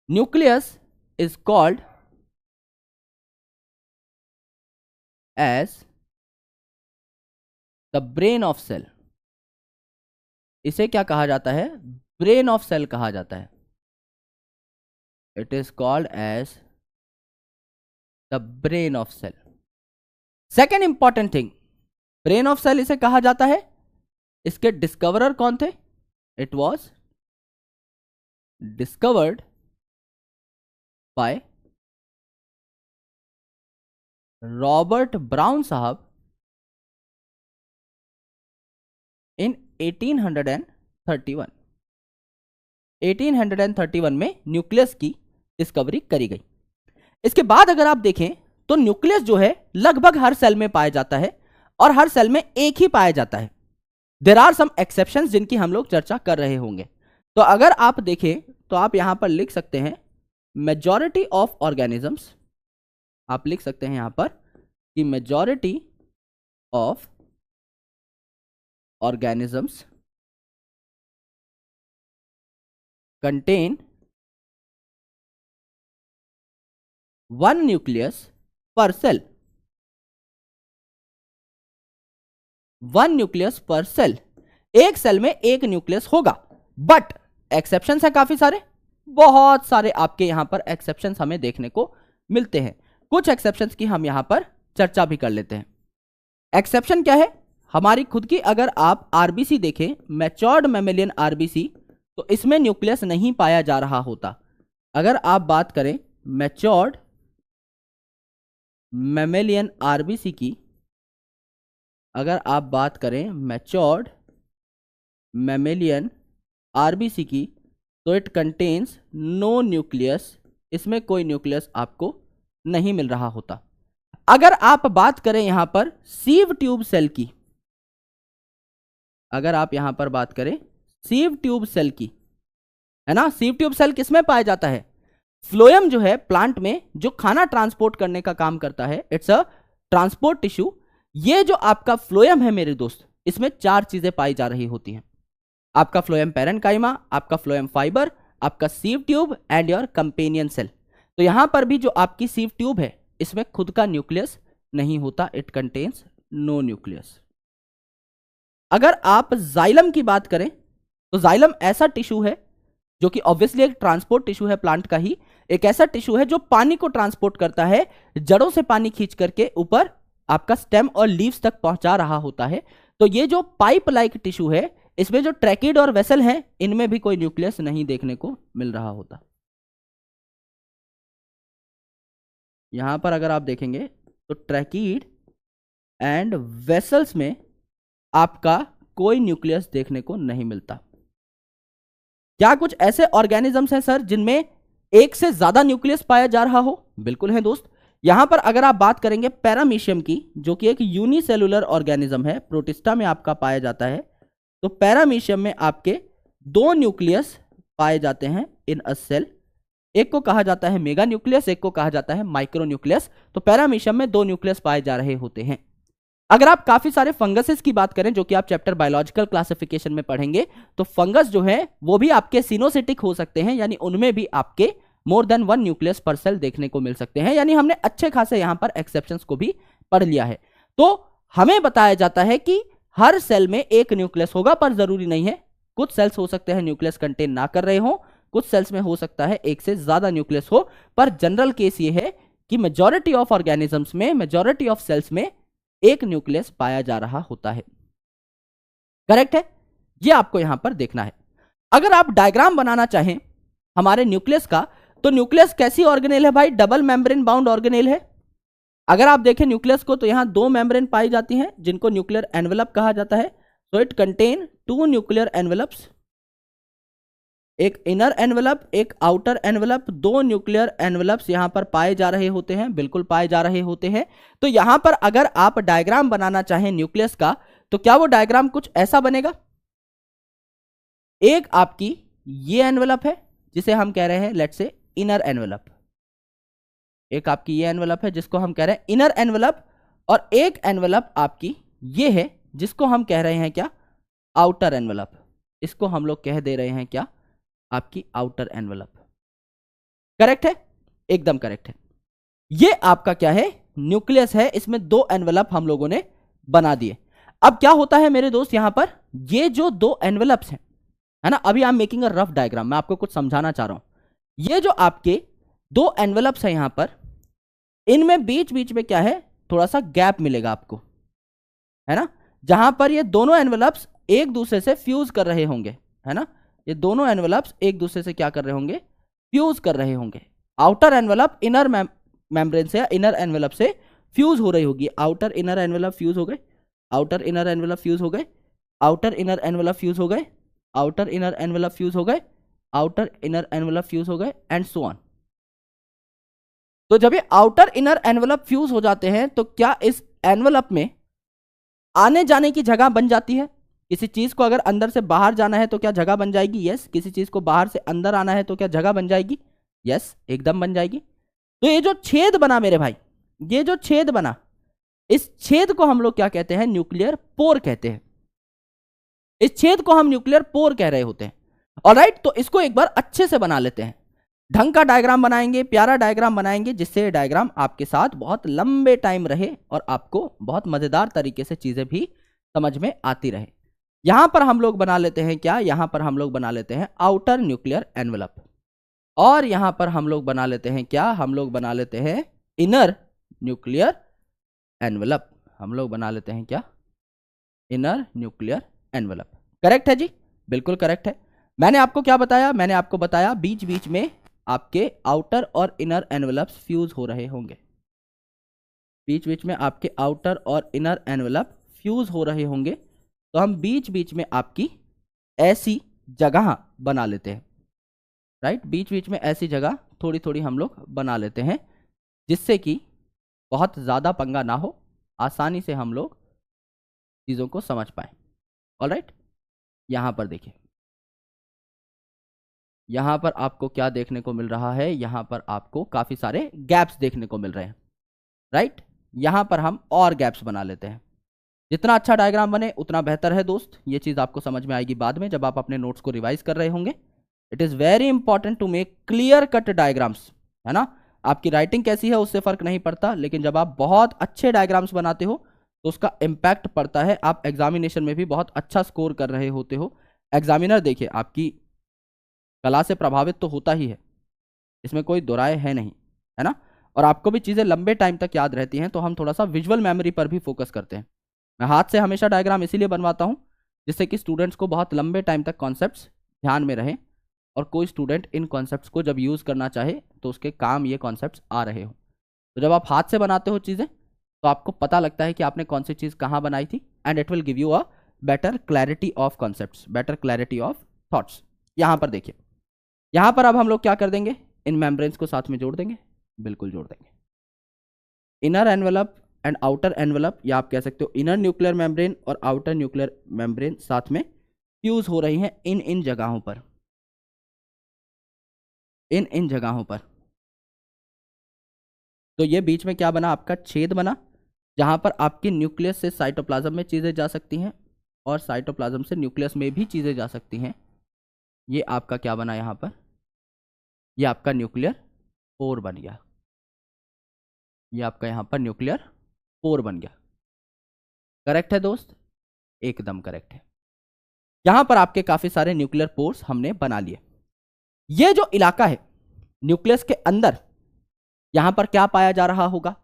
Nucleus is called as the brain of cell. इसे क्या कहा जाता है? ब्रेन ऑफ सेल कहा जाता है। It is called as the brain of cell. Second important thing, brain of cell इसे कहा जाता है। इसके डिस्कवरर कौन थे? It was discovered by Robert Brown साहब इन 1831। 1831 में न्यूक्लियस की डिस्कवरी करी गई। इसके बाद अगर आप देखें तो न्यूक्लियस जो है लगभग हर सेल में पाया जाता है और हर सेल में एक ही पाया जाता है। देयर आर सम एक्सेप्शंस जिनकी हम लोग चर्चा कर रहे होंगे। तो अगर आप देखें तो आप यहां पर लिख सकते हैं मेजॉरिटी ऑफ ऑर्गेनिजम्स। आप लिख सकते हैं यहां पर कि majority of organisms contain one nucleus पर सेल। वन न्यूक्लियस पर सेल, एक सेल में एक न्यूक्लियस होगा। बट एक्सेप्शंस है काफी सारे, बहुत सारे आपके यहां पर एक्सेप्शंस हमें देखने को मिलते हैं। कुछ एक्सेप्शंस की हम यहां पर चर्चा भी कर लेते हैं। एक्सेप्शन क्या है? हमारी खुद की अगर आप आरबीसी देखें, मैच्योर्ड मैमेलियन आरबीसी, तो इसमें न्यूक्लियस नहीं पाया जा रहा होता। अगर आप बात करें मैच्योर्ड मैमेलियन आरबीसी की, अगर आप बात करें मैच्योर्ड मैमेलियन आरबीसी की, तो इट कंटेन्स नो न्यूक्लियस। इसमें कोई न्यूक्लियस आपको नहीं मिल रहा होता। अगर आप बात करें यहां पर सीव ट्यूब सेल की, अगर आप यहां पर बात करें सीव ट्यूब सेल की, है ना, सीव ट्यूब सेल किसमें पाया जाता है? फ्लोएम जो है प्लांट में, जो खाना ट्रांसपोर्ट करने का काम करता है, इट्स अ ट्रांसपोर्ट टिश्यू। ये जो आपका फ्लोएम है मेरे दोस्त, इसमें 4 चीजें पाई जा रही होती हैं। आपका फ्लोएम पैरेन्काइमा, आपका फ्लोएम फाइबर, आपका sieve tube and your companion cell. तो यहां पर भी जो आपकी सीव ट्यूब है इसमें खुद का न्यूक्लियस नहीं होता, इट कंटेन्स नो न्यूक्लियस। अगर आप जाइलम की बात करें तो जाइलम ऐसा टिश्यू है जो कि ऑब्वियसली एक ट्रांसपोर्ट टिश्यू है प्लांट का ही, एक ऐसा टिश्यू है जो पानी को ट्रांसपोर्ट करता है, जड़ों से पानी खींच करके ऊपर आपका स्टेम और लीव्स तक पहुंचा रहा होता है। तो ये जो पाइप लाइक टिश्यू है, इसमें जो ट्रैकिड और वेसल हैं, इनमें भी कोई न्यूक्लियस नहीं देखने को मिल रहा होता। यहां पर अगर आप देखेंगे तो ट्रैकिड एंड वेसल्स में आपका कोई न्यूक्लियस देखने को नहीं मिलता। क्या कुछ ऐसे ऑर्गेनिजम्स हैं सर जिनमें एक से ज्यादा न्यूक्लियस पाया जा रहा हो? बिल्कुल है दोस्त। यहां पर अगर आप बात करेंगे पैरामीशियम की, जो कि एक यूनिसेलुलर ऑर्गेनिज्म है, प्रोटिस्टा में आपका पाया जाता है, तो पैरामीशियम में आपके 2 न्यूक्लियस पाए जाते हैं इन अ सेल। एक को कहा जाता है मेगा न्यूक्लियस, एक को कहा जाता है माइक्रो न्यूक्लियस। तो पैरामीशियम में 2 न्यूक्लियस पाए जा रहे होते हैं। अगर आप काफी सारे फंगसेस की बात करें जो कि आप चैप्टर बायोलॉजिकल क्लासिफिकेशन में पढ़ेंगे, तो फंगस जो है वो भी आपके सिनोसिटिक हो सकते हैं, यानी उनमें भी आपके मोर देन 1 न्यूक्लियस पर सेल देखने को मिल सकते हैं। यानी हमने अच्छे खासे यहां पर एक्सेप्शंस को भी पढ़ लिया है। तो हमें बताया जाता है कि हर सेल में एक न्यूक्लियस होगा, पर जरूरी नहीं है। कुछ सेल्स हो सकते हैं न्यूक्लियस कंटेन ना कर रहे हो, कुछ सेल्स में हो सकता है एक से ज्यादा न्यूक्लियस हो, पर जनरल केस ये है कि मेजॉरिटी ऑफ ऑर्गेनिजम्स में, मेजॉरिटी ऑफ सेल्स में एक न्यूक्लियस पाया जा रहा होता है। करेक्ट है? ये आपको यहां पर देखना है। अगर आप डायग्राम बनाना चाहें हमारे न्यूक्लियस का, तो न्यूक्लियस कैसी ऑर्गेनेल है भाई? डबल मेम्ब्रेन बाउंड ऑर्गेनेल है। अगर आप देखें न्यूक्लियस को, तो यहां 2 मेम्ब्रेन पाई जाती हैं जिनको न्यूक्लियर एनवेलप कहा जाता है। So it contain 2 nuclear envelopes, एक इनर एनवेलप, एक आउटर एनवेलप। 2 न्यूक्लियर एनवेलप्स यहां पर पाए जा रहे होते हैं, बिल्कुल पाए जा रहे होते हैं। तो यहां पर अगर आप डायग्राम बनाना चाहें न्यूक्लियस का, तो क्या वो डायग्राम कुछ ऐसा बनेगा? एक आपकी ये एनवेलप है जिसे हम कह रहे हैं लेट्स से इनर एनवेलप। एक आपकी ये एनवेलप है जिसको हम कह रहे हैं इनर एनवेलप, और एक एनवेलप आपकी ये है जिसको हम कह रहे हैं क्या? Outer envelope. इसको हम लोग कह दे रहे हैं क्या? आपकी आउटर एनवेलप। करेक्ट है? एकदम करेक्ट है। ये आपका क्या है? न्यूक्लियस है। इसमें 2 एनवेलप हम लोगों ने बना दिए। अब क्या होता है मेरे दोस्त, यहां पर ये जो 2 एनवेलप्स हैं, है ना, अभी I am making a rough diagram, मैं आपको कुछ समझाना चाह रहा हूं। ये जो आपके 2 एनवेलप्स हैं यहां पर, इनमें बीच बीच में क्या है? थोड़ा सा गैप मिलेगा आपको, है ना, जहां पर ये दोनों एनवेलप्स एक दूसरे से फ्यूज कर रहे होंगे, है ना। ये दोनों एनवेलप्स एक दूसरे से क्या कर रहे होंगे? फ्यूज कर रहे होंगे। आउटर एनवेलप इनर मेम्ब्रेन से या इनर एनवेलप से फ्यूज हो रही होगी। आउटर इनर एनवेलप फ्यूज हो गए, आउटर इनर एनवेलप फ्यूज हो गए, आउटर इनर एनवेलप फ्यूज हो गए, आउटर इनर एनवेलप फ्यूज हो गए, आउटर इनर एनवेलप फ्यूज हो गए, एंड सो ऑन। तो जब ये आउटर इनर एनवेलप फ्यूज हो जाते हैं, तो क्या इस एनवेलप में आने जाने की जगह बन जाती है? किसी चीज को अगर अंदर से बाहर जाना है तो क्या जगह बन जाएगी? यस। किसी चीज को बाहर से अंदर आना है तो क्या जगह बन जाएगी? यस, एकदम बन जाएगी। तो ये जो छेद बना मेरे भाई, ये जो छेद बना, इस छेद को हम लोग क्या कहते हैं? न्यूक्लियर पोर कहते हैं। इस छेद को हम न्यूक्लियर पोर कह रहे होते हैं। ऑलराइट, तो इसको एक बार अच्छे से बना लेते हैं। ढंग का डायग्राम बनाएंगे, प्यारा डायग्राम बनाएंगे, जिससे डायग्राम आपके साथ बहुत लंबे टाइम रहे और आपको बहुत मजेदार तरीके से चीजें भी समझ में आती रहे। यहां पर हम लोग बना लेते हैं क्या? यहां पर हम लोग बना लेते हैं आउटर न्यूक्लियर एनवेलप, और यहां पर हम लोग बना लेते हैं क्या? हम लोग बना लेते हैं इनर न्यूक्लियर एनवेलप। हम लोग बना लेते हैं क्या? Inner nuclear envelope. करेक्ट है जी? बिल्कुल करेक्ट है। मैंने आपको क्या बताया? मैंने आपको बताया बीच बीच में आपके आउटर और इनर एनवेलप्स फ्यूज हो रहे होंगे। बीच बीच में आपके आउटर और इनर एनवेलप फ्यूज हो रहे होंगे, तो हम बीच बीच में आपकी ऐसी जगह बना लेते हैं। राइट, बीच बीच में ऐसी जगह थोड़ी थोड़ी हम लोग बना लेते हैं, जिससे कि बहुत ज़्यादा पंगा ना हो, आसानी से हम लोग चीज़ों को समझ पाए। ऑलराइट, यहाँ पर देखिए, यहाँ पर आपको क्या देखने को मिल रहा है? यहाँ पर आपको काफ़ी सारे गैप्स देखने को मिल रहे हैं। राइट, यहाँ पर हम और गैप्स बना लेते हैं। जितना अच्छा डायग्राम बने उतना बेहतर है दोस्त। ये चीज़ आपको समझ में आएगी बाद में, जब आप अपने नोट्स को रिवाइज कर रहे होंगे। It is very important to make clear cut diagrams, है ना। आपकी राइटिंग कैसी है उससे फर्क नहीं पड़ता, लेकिन जब आप बहुत अच्छे डायग्राम्स बनाते हो तो उसका इम्पैक्ट पड़ता है। आप एग्जामिनेशन में भी बहुत अच्छा स्कोर कर रहे होते हो। एग्जामिनर देखिए आपकी कला से प्रभावित तो होता ही है, इसमें कोई दो राय है नहीं, है ना। और आपको भी चीज़ें लंबे टाइम तक याद रहती हैं, तो हम थोड़ा सा विजुअल मेमोरी पर भी फोकस करते हैं। मैं हाथ से हमेशा डायग्राम इसीलिए बनवाता हूँ जिससे कि स्टूडेंट्स को बहुत लंबे टाइम तक कॉन्सेप्ट्स ध्यान में रहें, और कोई स्टूडेंट इन कॉन्सेप्ट्स को जब यूज़ करना चाहे तो उसके काम ये कॉन्सेप्ट्स आ रहे हो। तो जब आप हाथ से बनाते हो चीज़ें, तो आपको पता लगता है कि आपने कौन सी चीज़ कहाँ बनाई थी, and it will give you a better clarity of concepts, better clarity of thoughts. यहाँ पर देखिए, यहाँ पर अब हम लोग क्या कर देंगे? इन मेम्ब्रेन्स को साथ में जोड़ देंगे, बिल्कुल जोड़ देंगे। Inner envelope and outer envelope, या आप कह सकते हो इनर न्यूक्लियर मेम्ब्रेन और आउटर न्यूक्लियर मेम्ब्रेन साथ में फ्यूज हो रही हैं इन जगहों पर, इन जगहों पर। तो ये बीच में क्या बना, आपका छेद बना, जहां पर आपकी न्यूक्लियस से साइटोप्लाज्म में चीजें जा सकती हैं और साइटोप्लाज्म से न्यूक्लियस में भी चीजें जा सकती हैं। ये आपका क्या बना यहां पर, ये आपका न्यूक्लियर पोर बन गया, ये आपका यहां पर न्यूक्लियर पोर बन गया। करेक्ट है दोस्त, एकदम करेक्ट है। यहां पर आपके काफी सारे न्यूक्लियर पोर्स हमने बना लिए। ये जो इलाका है न्यूक्लियस के अंदर, यहां पर क्या पाया जा रहा होगा,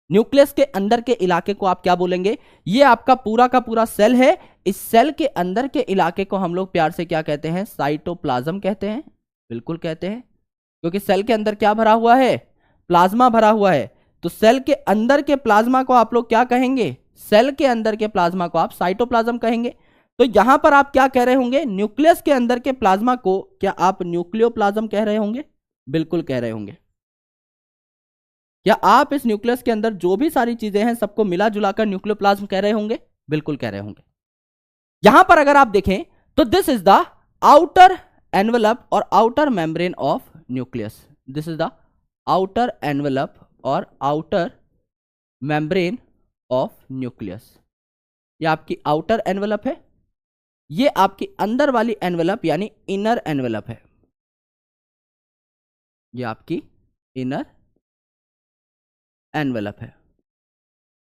न्यूक्लियस के अंदर के इलाके को आप क्या बोलेंगे, ये आपका पूरा का पूरा सेल है। इस सेल के अंदर के इलाके को हम लोग प्यार से क्या कहते हैं, साइटोप्लाज्म कहते हैं। बिल्कुल कहते हैं, क्योंकि सेल के अंदर क्या भरा हुआ है, प्लाज्मा भरा हुआ है। तो सेल के अंदर के प्लाज्मा को आप लोग क्या कहेंगे, सेल के अंदर के प्लाज्मा को आप साइटोप्लाज्म कहेंगे। तो यहां पर आप क्या कह रहे होंगे, न्यूक्लियस के अंदर के प्लाज्मा को क्या आप न्यूक्लियोप्लाज्म कह रहे होंगे, बिल्कुल कह रहे होंगे। क्या आप इस न्यूक्लियस के अंदर जो भी सारी चीजें हैं सबको मिला जुलाकर न्यूक्लियोप्लाज्म कह रहे होंगे, बिल्कुल कह रहे होंगे। यहां पर अगर आप देखें तो this is the outer envelope और outer membrane of nucleus, this is the outer envelope और आउटर मेम्ब्रेन ऑफ न्यूक्लियस। ये आपकी आउटर एनवेलप है, ये आपकी अंदर वाली एनवेलप यानी इनर एनवेलप है, ये आपकी इनर एनवेलप है।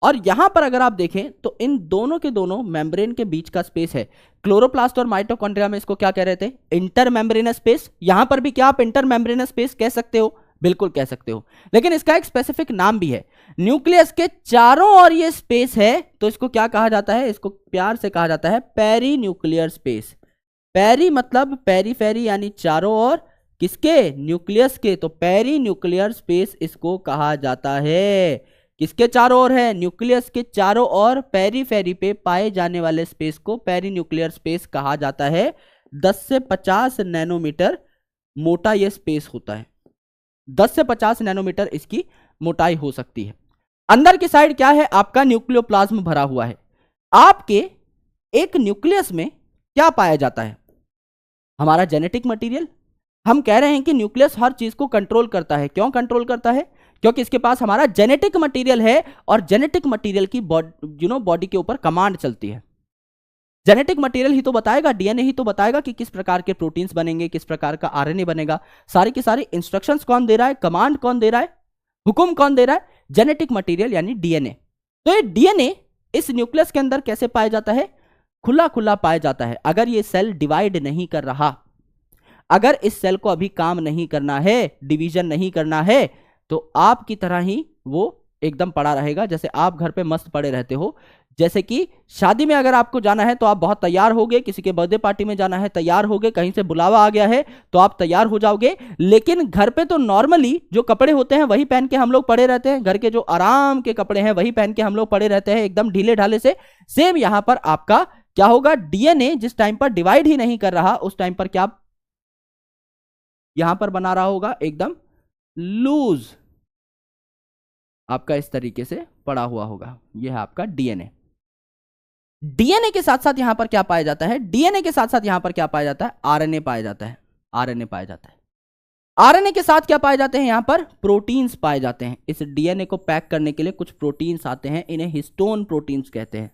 और यहां पर अगर आप देखें तो इन दोनों के दोनों मेम्ब्रेन के बीच का स्पेस है, क्लोरोप्लास्ट और माइटोकॉन्ड्रिया में इसको क्या कह रहे थे, इंटर मेम्ब्रेनस स्पेस। यहां पर भी क्या आप इंटर मेम्ब्रेनस स्पेस कह सकते हो, बिल्कुल कह सकते हो, लेकिन इसका एक स्पेसिफिक नाम भी है। न्यूक्लियस के चारों ओर ये स्पेस है, तो इसको क्या कहा जाता है, इसको प्यार से कहा जाता है पेरी न्यूक्लियर स्पेस। पेरी मतलब पेरीफेरी यानी चारों ओर, किसके, न्यूक्लियस के, तो पेरी न्यूक्लियर स्पेस इसको कहा जाता है। किसके चारों ओर है, न्यूक्लियस के चारों ओर पेरीफेरी पे पाए जाने वाले स्पेस को पेरी न्यूक्लियर स्पेस कहा जाता है। 10 से 50 नैनोमीटर मोटा ये स्पेस होता है, 10 से 50 नैनोमीटर इसकी मोटाई हो सकती है। अंदर की साइड क्या है, आपका न्यूक्लियोप्लाज्म भरा हुआ है। आपके एक न्यूक्लियस में क्या पाया जाता है, हमारा जेनेटिक मटेरियल। हम कह रहे हैं कि न्यूक्लियस हर चीज को कंट्रोल करता है। क्यों कंट्रोल करता है, क्योंकि इसके पास हमारा जेनेटिक मटेरियल है और जेनेटिक मटेरियल की बॉडी के ऊपर कमांड चलती है। जेनेटिक मटेरियल ही तो बताएगा, डीएनए ही तो बताएगा कि किस प्रकार के प्रोटीन्स बनेंगे, किस प्रकार का आरएनए बनेगा। सारी की सारी इंस्ट्रक्शंस कौन दे रहा है, कमांड कौन दे रहा है, हुक्म कौन दे रहा है, जेनेटिक मटेरियल यानी डीएनए। तो ये डीएनए इस न्यूक्लियस के अंदर कैसे पाया जाता है, खुला खुला पाया जाता है। अगर ये सेल डिवाइड नहीं कर रहा, अगर इस सेल को अभी काम नहीं करना है, डिवीजन नहीं करना है, तो आपकी तरह ही वो एकदम पड़ा रहेगा। जैसे आप घर पे मस्त पड़े रहते हो, जैसे कि शादी में अगर आपको जाना है तो आप बहुत तैयार होगे, किसी के बर्थडे पार्टी में जाना है तैयार होगे, कहीं से बुलावा आ गया है तो आप तैयार हो जाओगे। लेकिन घर पे तो नॉर्मली जो कपड़े होते हैं वही पहन के हम लोग पड़े रहते हैं, घर के जो आराम के कपड़े हैं वही पहन के हम लोग पड़े रहते हैं, एकदम ढीले ढाले से। सेम यहां पर आपका क्या होगा, डीएनए जिस टाइम पर डिवाइड ही नहीं कर रहा उस टाइम पर क्या यहां पर बना रहा होगा, एकदम लूज, आपका इस तरीके से पड़ा हुआ होगा। यह है आपका डीएनए। डीएनए के साथ साथ यहां पर क्या पाया जाता है, डीएनए के साथ साथ यहां पर क्या पाया जाता है, आरएनए पाया जाता है, आरएनए पाया जाता है। आरएनए के साथ क्या पाए जाते हैं, यहां पर प्रोटीन्स पाए जाते हैं। इस डीएनए को पैक करने के लिए कुछ प्रोटीन्स आते हैं, इन्हें हिस्टोन प्रोटीन्स कहते हैं।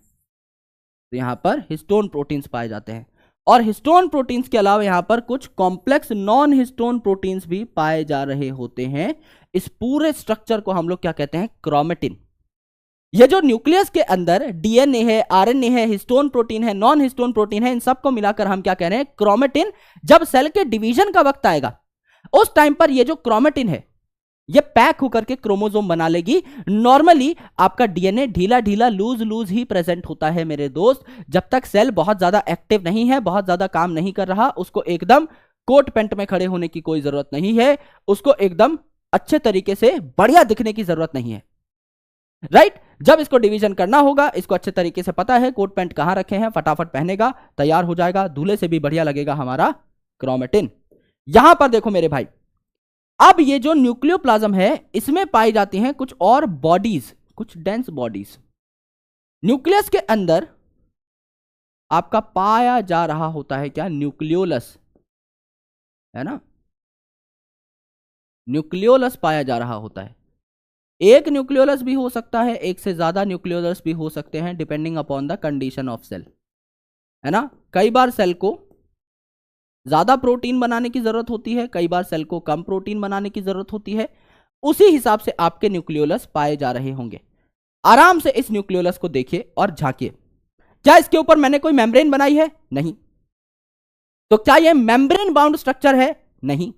तो यहां पर हिस्टोन प्रोटीन्स पाए जाते हैं। और हिस्टोन प्रोटीन्स के अलावा यहां पर कुछ कॉम्प्लेक्स नॉन हिस्टोन प्रोटीन्स भी पाए जा रहे होते हैं। इस पूरे स्ट्रक्चर को हम लोग क्या कहते हैं, क्रोमेटिन। ये जो न्यूक्लियस के अंदर डीएनए है, आरएनए है, हिस्टोन प्रोटीन है, नॉन हिस्टोन प्रोटीन है, इन सबको मिलाकर हम क्या कह रहे हैं, क्रोमेटिन। जब सेल के डिवीजन का वक्त आएगा उस टाइम पर ये जो क्रोमेटिन है ये पैक होकर के क्रोमोसोम बना लेगी। नॉर्मली आपका डीएनए ढीला ढीला लूज लूज ही प्रेजेंट होता है मेरे दोस्त। जब तक सेल बहुत ज्यादा एक्टिव नहीं है, बहुत ज्यादा काम नहीं कर रहा, उसको एकदम कोट पेंट में खड़े होने की कोई जरूरत नहीं है, उसको एकदम अच्छे तरीके से बढ़िया दिखने की जरूरत नहीं है, राइट। जब इसको डिवीजन करना होगा, इसको अच्छे तरीके से पता है कोट पैंट कहां रखे हैं, फटाफट पहनेगा, तैयार हो जाएगा, दूल्हे से भी बढ़िया लगेगा हमारा क्रोमेटिन। यहां पर देखो मेरे भाई, अब ये जो न्यूक्लियोप्लाज्म है इसमें पाई जाती हैं कुछ और बॉडीज, कुछ डेंस बॉडीज। न्यूक्लियस के अंदर आपका पाया जा रहा होता है क्या, न्यूक्लियोलस, है ना, न्यूक्लियोलस पाया जा रहा होता है। एक न्यूक्लियोलस भी हो सकता है, एक से ज्यादा न्यूक्लियोलस भी हो सकते हैं, depending upon the condition of cell, है ना। कई बार सेल को ज्यादा प्रोटीन बनाने की जरूरत होती है, कई बार सेल को कम प्रोटीन बनाने की जरूरत होती है, उसी हिसाब से आपके न्यूक्लियोलस पाए जा रहे होंगे। आराम से इस न्यूक्लियोलस को देखिए और झांकिए, क्या इसके ऊपर मैंने कोई मेम्ब्रेन बनाई है? नहीं। तो क्या यह मेम्ब्रेन बाउंड स्ट्रक्चर है? नहीं।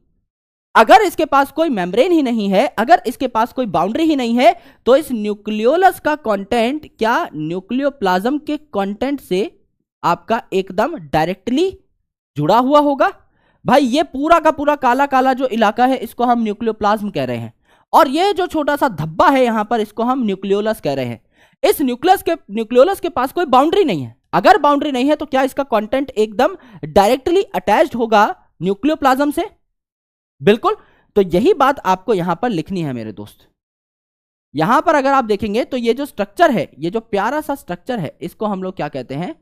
अगर इसके पास कोई मेम्ब्रेन ही नहीं है, अगर इसके पास कोई बाउंड्री ही नहीं है, तो इस न्यूक्लियोलस का कंटेंट क्या न्यूक्लियोप्लाज्म के कंटेंट से आपका एकदम डायरेक्टली जुड़ा हुआ होगा? भाई ये पूरा का पूरा काला काला जो इलाका है इसको हम न्यूक्लियोप्लाज्म कह रहे हैं, और ये जो छोटा सा धब्बा है यहां पर इसको हम न्यूक्लियोलस कह रहे हैं। इस न्यूक्लियोलस के पास कोई बाउंड्री नहीं है। अगर बाउंड्री नहीं है तो क्या इसका कंटेंट एकदम डायरेक्टली अटैच्ड होगा न्यूक्लियोप्लाज्म से? बिल्कुल। तो यही बात आपको यहां पर लिखनी है मेरे दोस्त। यहां पर अगर आप देखेंगे तो ये जो स्ट्रक्चर है, ये जो प्यारा सा स्ट्रक्चर है, इसको हम लोग क्या कहते हैं?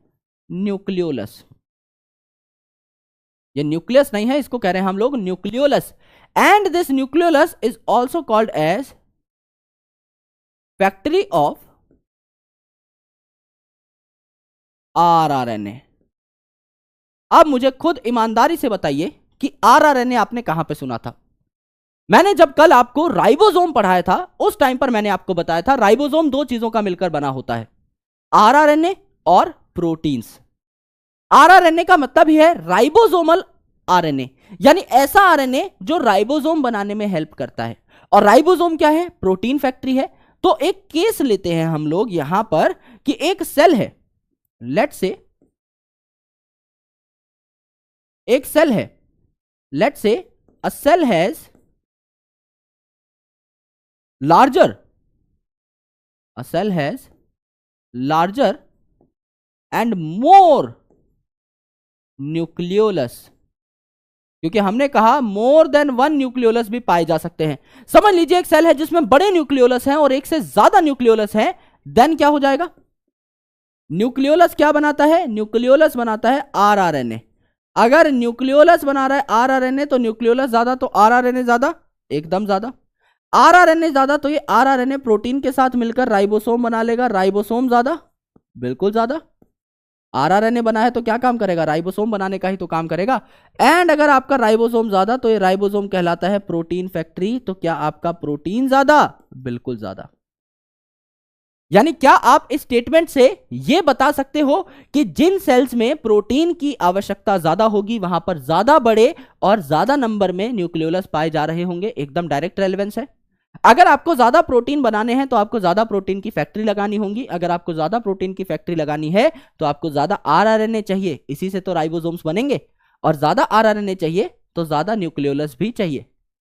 न्यूक्लियोलस। ये न्यूक्लियस नहीं है, इसको कह रहे हैं हम लोग nucleolus. And this nucleolus is also called as factory of rRNA. अब मुझे खुद ईमानदारी से बताइए कि आरआरएनए आपने कहां पे सुना था? मैंने जब कल आपको राइबोसोम पढ़ाया था उस टाइम पर मैंने आपको बताया था राइबोसोम दो चीजों का मिलकर बना होता है, आरआरएनए और प्रोटीन्स। आरआरएनए का मतलब ही है राइबोसोमल आरएनए, यानी ऐसा आरएनए जो राइबोसोम बनाने में हेल्प करता है। और राइबोसोम क्या है? प्रोटीन फैक्ट्री है। तो एक केस लेते हैं हम लोग यहां पर कि एक सेल है, लेट्स से एक सेल है, let's say a cell has larger, a cell has larger and more nucleolus, क्योंकि हमने कहा मोर देन वन न्यूक्लियोलस भी पाए जा सकते हैं। समझ लीजिए एक सेल है जिसमें बड़े न्यूक्लियोलस हैं और एक से ज्यादा न्यूक्लियोलस हैं, देन क्या हो जाएगा? न्यूक्लियोलस क्या बनाता है? न्यूक्लियोलस बनाता है आरआरएनए। अगर न्यूक्लियोलस बना रहा है आरआरएनए तो न्यूक्लियोलस ज्यादा तो आरआरएनए ज्यादा, एकदम ज्यादा। आरआरएनए ज्यादा तो ये आरआरएनए प्रोटीन के साथ मिलकर राइबोसोम बना लेगा, राइबोसोम ज्यादा, बिल्कुल ज्यादा। आरआरएनए बना है तो क्या काम करेगा? राइबोसोम बनाने का ही तो काम करेगा। एंड अगर आपका राइबोसोम ज्यादा तो ये राइबोसोम कहलाता है प्रोटीन फैक्ट्री। तो क्या आपका प्रोटीन ज्यादा? बिल्कुल ज्यादा। यानी क्या आप इस स्टेटमेंट से यह बता सकते हो कि जिन सेल्स में प्रोटीन की आवश्यकता ज्यादा होगी वहां पर ज्यादा बड़े और ज्यादा नंबर में न्यूक्लियोलस पाए जा रहे होंगे? एकदम डायरेक्ट रेलेवेंस है। अगर आपको ज्यादा प्रोटीन बनाने हैं तो आपको ज्यादा प्रोटीन की फैक्ट्री लगानी होगी। अगर आपको ज्यादा प्रोटीन की फैक्ट्री लगानी है तो आपको ज्यादा आरआरएनए चाहिए, इसी से तो राइबोसोम्स बनेंगे। और ज्यादा आरआरएनए चाहिए तो ज्यादा न्यूक्लियोलस भी चाहिए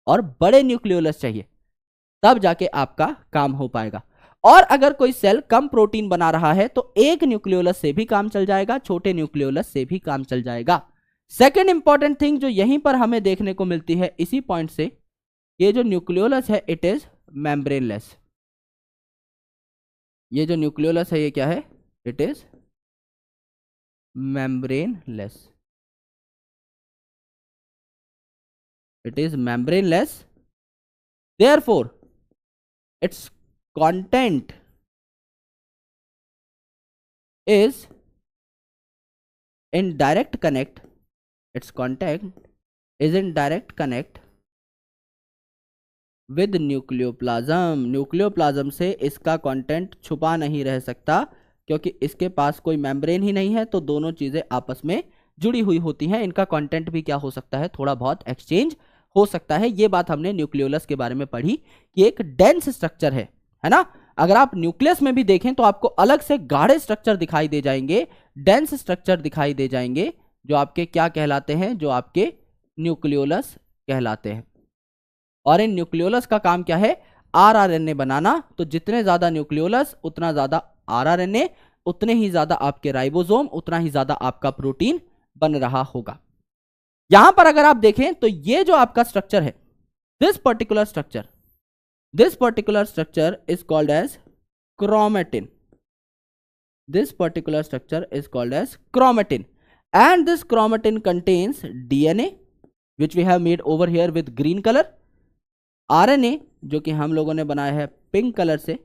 और बड़े न्यूक्लियोलस चाहिए, तब जाके आपका काम हो पाएगा। और अगर कोई सेल कम प्रोटीन बना रहा है तो एक न्यूक्लियोलस से भी काम चल जाएगा, छोटे न्यूक्लियोलस से भी काम चल जाएगा। सेकेंड इंपॉर्टेंट थिंग जो यहीं पर हमें देखने को मिलती है इसी पॉइंट से, ये जो न्यूक्लियोलस है इट इज मेम्ब्रेनलेस। ये जो न्यूक्लियोलस है ये क्या है? It is membraneless. It is membraneless, therefore its content is in direct connect, its content is in direct connect with nucleoplasm. Nucleoplasm से इसका कंटेंट छुपा नहीं रह सकता क्योंकि इसके पास कोई मेम्ब्रेन ही नहीं है, तो दोनों चीजें आपस में जुड़ी हुई होती हैं। इनका कंटेंट भी क्या हो सकता है? थोड़ा बहुत एक्सचेंज हो सकता है। ये बात हमने न्यूक्लियोलस के बारे में पढ़ी कि एक डेंस स्ट्रक्चर है ना। अगर आप न्यूक्लियस में भी देखें तो आपको अलग से गाढ़े स्ट्रक्चर दिखाई दे जाएंगे, डेंस स्ट्रक्चर दिखाई दे जाएंगे, जो आपके क्या कहलाते हैं? जो आपके न्यूक्लियोलस कहलाते हैं। और इन न्यूक्लियोलस का काम क्या है? आरआरएनए बनाना। तो जितने ज्यादा न्यूक्लियोलस उतना ज्यादा आरआरएनए, उतने ही ज्यादा आपके राइबोसोम, उतना ही ज्यादा आपका प्रोटीन बन रहा होगा। यहां पर अगर आप देखें तो ये जो आपका स्ट्रक्चर है, this particular structure is called as chromatin. This particular structure is called as chromatin, and this chromatin contains DNA which we have made over here with green color, RNA जो कि हम लोगों ने बनाया है पिंक कलर से,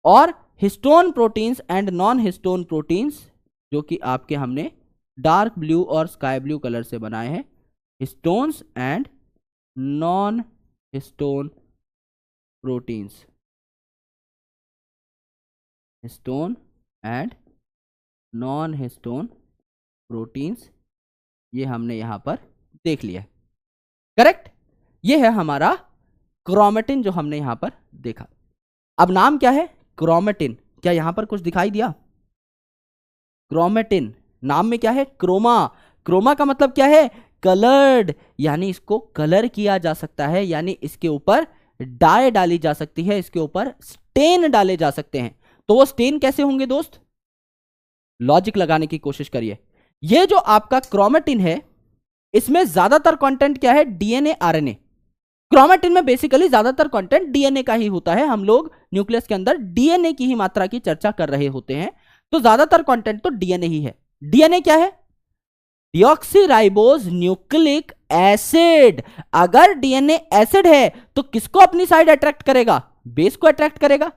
और histone proteins and non histone proteins जो कि आपके हमने डार्क ब्लू और स्काई ब्लू कलर से बनाए हैं, histones and non histone proteins, histone and non histone proteins, ये हमने यहां पर देख लिया। करेक्ट, ये है हमारा क्रोमेटिन जो हमने यहां पर देखा। अब नाम क्या है? क्रोमेटिन। क्या यहां पर कुछ दिखाई दिया? क्रोमेटिन नाम में क्या है? क्रोमा। क्रोमा का मतलब क्या है? कलर्ड, यानी इसको कलर किया जा सकता है, यानी इसके ऊपर डाई डाली जा सकती है, इसके ऊपर स्टेन डाले जा सकते हैं। तो वो स्टेन कैसे होंगे दोस्त? लॉजिक लगाने की कोशिश करिए। ये जो आपका क्रोमेटिन है, इसमें ज्यादातर कंटेंट क्या है? DNA, RNA. क्रोमेटिन में बेसिकली ज्यादातर कंटेंट डीएनए का ही होता है। हम लोग न्यूक्लियस के अंदर डीएनए की ही मात्रा की चर्चा कर रहे होते हैं, तो ज्यादातर कंटेंट तो डीएनए ही है। डीएनए क्या है? Deoxyribose nucleic acid. अगर डीएनए एसिड है तो किसको अपनी साइड अट्रैक्ट करेगा? बेस को अट्रैक्ट करेगा।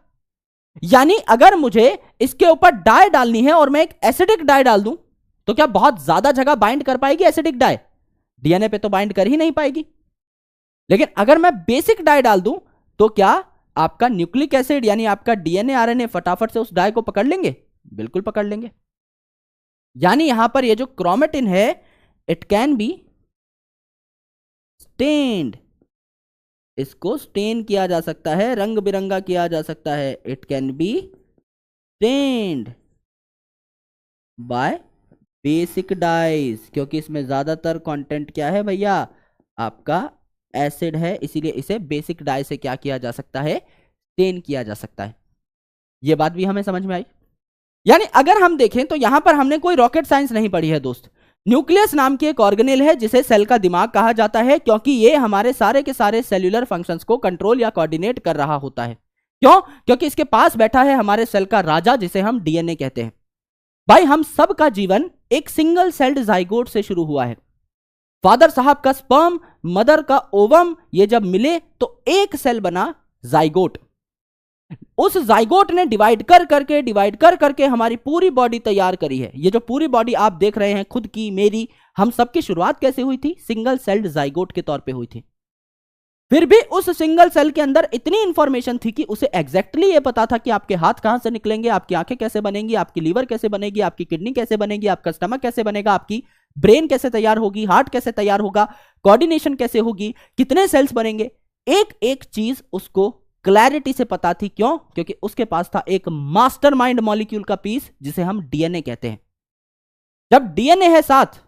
यानी अगर मुझे इसके ऊपर डाई डालनी है और मैं एक एसिडिक डाई डाल दूं, तो क्या बहुत ज्यादा जगह बाइंड कर पाएगी एसिडिक डाई? डीएनए पे तो बाइंड कर ही नहीं पाएगी। लेकिन अगर मैं बेसिक डाई डाल दूं, तो क्या आपका न्यूक्लिक एसिड यानी आपका डीएनए, आरएनए फटाफट से उस डाई को पकड़ लेंगे? बिल्कुल पकड़ लेंगे। यानी यहां पर ये जो क्रोमेटिन है, इट कैन बी स्टेन्ड, इसको स्टेन किया जा सकता है, रंग बिरंगा किया जा सकता है। It can be stained by basic dyes, क्योंकि इसमें ज्यादातर कंटेंट क्या है भैया? आपका एसिड है, इसीलिए इसे बेसिक डाई से क्या किया जा सकता है? स्टेन किया जा सकता है। यह बात भी हमें समझ में आई। यानी अगर हम देखें तो यहां पर हमने कोई रॉकेट साइंस नहीं पढ़ी है दोस्त। न्यूक्लियस नाम की एक ऑर्गेनेल है जिसे सेल का दिमाग कहा जाता है, क्योंकि ये हमारे सारे के सारे सेल्यूलर फंक्शंस को कंट्रोल या कोऑर्डिनेट कर रहा होता है। क्यों? क्योंकि इसके पास बैठा है हमारे सेल का राजा, जिसे हम डीएनए कहते हैं। भाई, हम सब का जीवन एक सिंगल सेल्ड जाइगोट से शुरू हुआ है। फादर साहब का स्पर्म, मदर का ओवम, ये जब मिले तो एक सेल बना जाइगोट। उस जाइगोट ने डिवाइड कर करके हमारी पूरी बॉडी तैयार करी है। ये जो पूरी बॉडी आप देख रहे हैं, खुद की, मेरी, हम सबकी शुरुआत कैसे हुई थी? सिंगल सेल्ड जाइगोट के तौर पे हुई थी। फिर भी उस सिंगल सेल के अंदर इतनी इंफॉर्मेशन थी कि उसे एग्जैक्टली ये पता था कि आपके हाथ कहां से निकलेंगे, आपकी आंखें कैसे बनेंगी, आपकी लीवर कैसे बनेगी, आपकी किडनी कैसे बनेगी, आपका स्टमक कैसे बनेगा, आपकी ब्रेन कैसे तैयार होगी, हार्ट कैसे तैयार होगा, कोऑर्डिनेशन कैसे होगी, कितने सेल्स बनेंगे, एक एक चीज उसको क्लैरिटी से पता थी। क्यों? क्योंकि उसके पास था एक मास्टरमाइंड मॉलिक्यूल का पीस, जिसे हम डीएनए कहते हैं। जब डीएनए है साथ,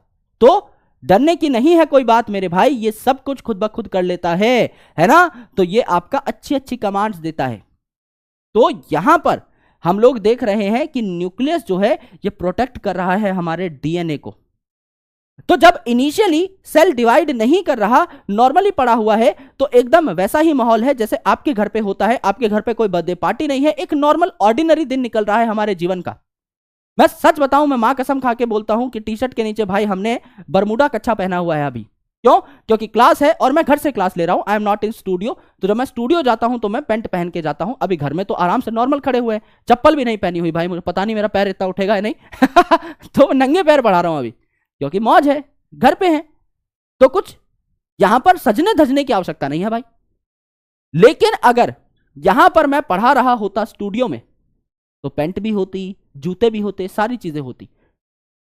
तो डरने की नहीं है कोई बात मेरे भाई, ये सब कुछ खुद ब खुद कर लेता है ना? तो ये आपका अच्छी अच्छी कमांड्स देता है। तो यहां पर हम लोग देख रहे हैं कि न्यूक्लियस जो है ये प्रोटेक्ट कर रहा है हमारे डीएनए को। तो जब इनिशियली सेल डिवाइड नहीं कर रहा, नॉर्मली पड़ा हुआ है, तो एकदम वैसा ही माहौल है जैसे आपके घर पे होता है। आपके घर पे कोई बर्थडे पार्टी नहीं है, एक नॉर्मल ऑर्डिनरी दिन निकल रहा है हमारे जीवन का। मैं सच बताऊं, मैं मां कसम खा के बोलता हूं कि टी शर्ट के नीचे भाई हमने बरमूडा कच्छा पहना हुआ है अभी। क्यों? क्योंकि क्लास है और मैं घर से क्लास ले रहा हूं। I am not in studio. तो जब मैं स्टूडियो जाता हूं तो मैं पैंट पहन के जाता हूं। अभी घर में तो आराम से नॉर्मल खड़े हुए हैं, चप्पल भी नहीं पहनी हुई भाई, मुझे पता नहीं मेरा पैर इतना उठेगा या नहीं तो नंगे पैर बढ़ा रहा हूं अभी, क्योंकि मौज है, घर पे हैं। तो कुछ यहां पर सजने धजने की आवश्यकता नहीं है भाई। लेकिन अगर यहां पर मैं पढ़ा रहा होता स्टूडियो में, तो पैंट भी होती, जूते भी होते, सारी चीजें होती।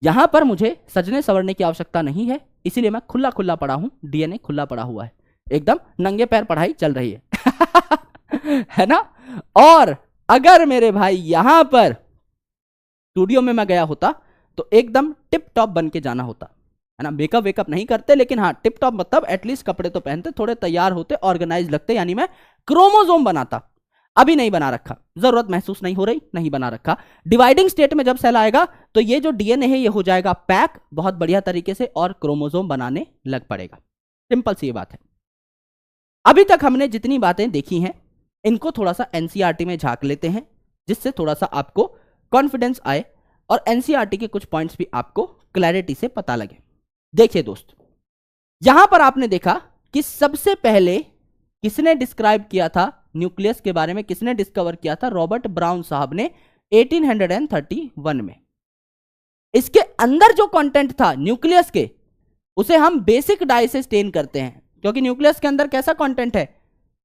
यहां पर मुझे सजने संवरने की आवश्यकता नहीं है, इसीलिए मैं खुला खुला पड़ा हूं, डीएनए खुला पड़ा हुआ है, एकदम नंगे पैर पढ़ाई चल रही है है ना? और अगर मेरे भाई यहां पर स्टूडियो में मैं गया होता तो एकदम टिप टॉप बन के जाना होता, है ना? मेकअप वेकअप नहीं करते, लेकिन हाँ टिप टॉप मतलब एटलीस्ट कपड़े तो पहनते, थोड़े तैयार होते, ऑर्गेनाइज लगते, यानी मैं क्रोमोसोम बनाता। अभी नहीं बना रखा, जरूरत महसूस नहीं हो रही, नहीं बना रखा। डिवाइडिंग स्टेट में जब सेल आएगा तो ये जो डीएनए है ये हो जाएगा पैक बहुत बढ़िया तरीके से और क्रोमोसोम बनाने लग पड़ेगा। सिंपल सी ये बात है। अभी तक हमने जितनी बातें देखी हैं इनको थोड़ा सा एनसीईआरटी में झांक लेते हैं, जिससे थोड़ा सा आपको कॉन्फिडेंस आए और एनसीईआरटी के कुछ पॉइंट्स भी आपको क्लैरिटी से पता लगे। देखिए दोस्त, यहां पर आपने देखा कि सबसे पहले किसने डिस्क्राइब किया था न्यूक्लियस के बारे में, किसने डिस्कवर किया था? रॉबर्ट ब्राउन साहब ने 1831 में। इसके अंदर जो कंटेंट था न्यूक्लियस के, उसे हम बेसिक डाई से स्टेन करते हैं, क्योंकि न्यूक्लियस के अंदर कैसा कंटेंट है?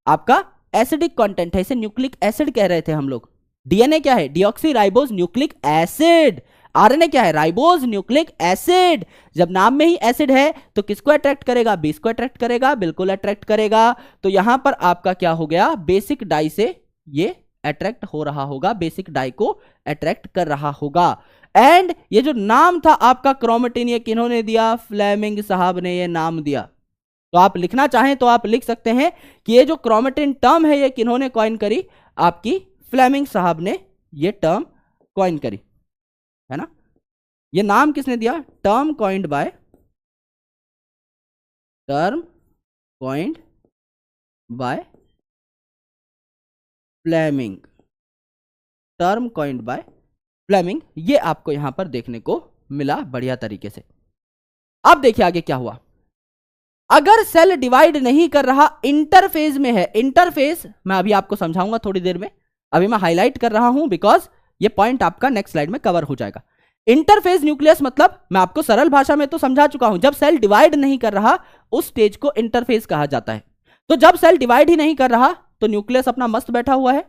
आपका एसिडिक कंटेंट है, इसे न्यूक्लिक एसिड कह रहे थे हम लोग। डीएनए क्या है? Deoxy ribose nucleic acid. RNA क्या है? Ribose nucleic acid. जब नाम में ही एसिड है तो किसको अट्रैक्ट करेगा? बेस को अट्रैक्ट करेगा, बिल्कुल अट्रैक्ट करेगा। तो यहां पर आपका क्या हो गया? बेसिक डाई से ये अट्रैक्ट हो रहा होगा, बेसिक डाई को अट्रैक्ट कर रहा होगा। एंड ये जो नाम था आपका क्रोमेटिन, ये किन्होंने दिया? फ्लेमिंग साहब ने ये नाम दिया। तो आप लिखना चाहें तो आप लिख सकते हैं कि ये जो क्रोमेटिन टर्म है ये किन्होंने कॉइन करी? आपकी फ्लेमिंग साहब ने ये टर्म कॉइन करी, है ना। ये नाम किसने दिया? Term coined by Fleming. Term coined by Fleming, ये आपको यहां पर देखने को मिला बढ़िया तरीके से। अब देखिए आगे क्या हुआ। अगर सेल डिवाइड नहीं कर रहा, इंटरफेज में है, इंटरफेज मैं अभी आपको समझाऊंगा थोड़ी देर में, अभी मैं हाईलाइट कर रहा हूं बिकॉज ये पॉइंट आपका नेक्स्ट स्लाइड में कवर हो जाएगा। इंटरफेज न्यूक्लियस मतलब मैं आपको सरल भाषा में तो समझा चुका हूं, जब सेल डिवाइड नहीं कर रहा उस स्टेज को इंटरफेज कहा जाता है। तो जब सेल डिवाइड ही नहीं कर रहा तो न्यूक्लियस अपना मस्त बैठा हुआ है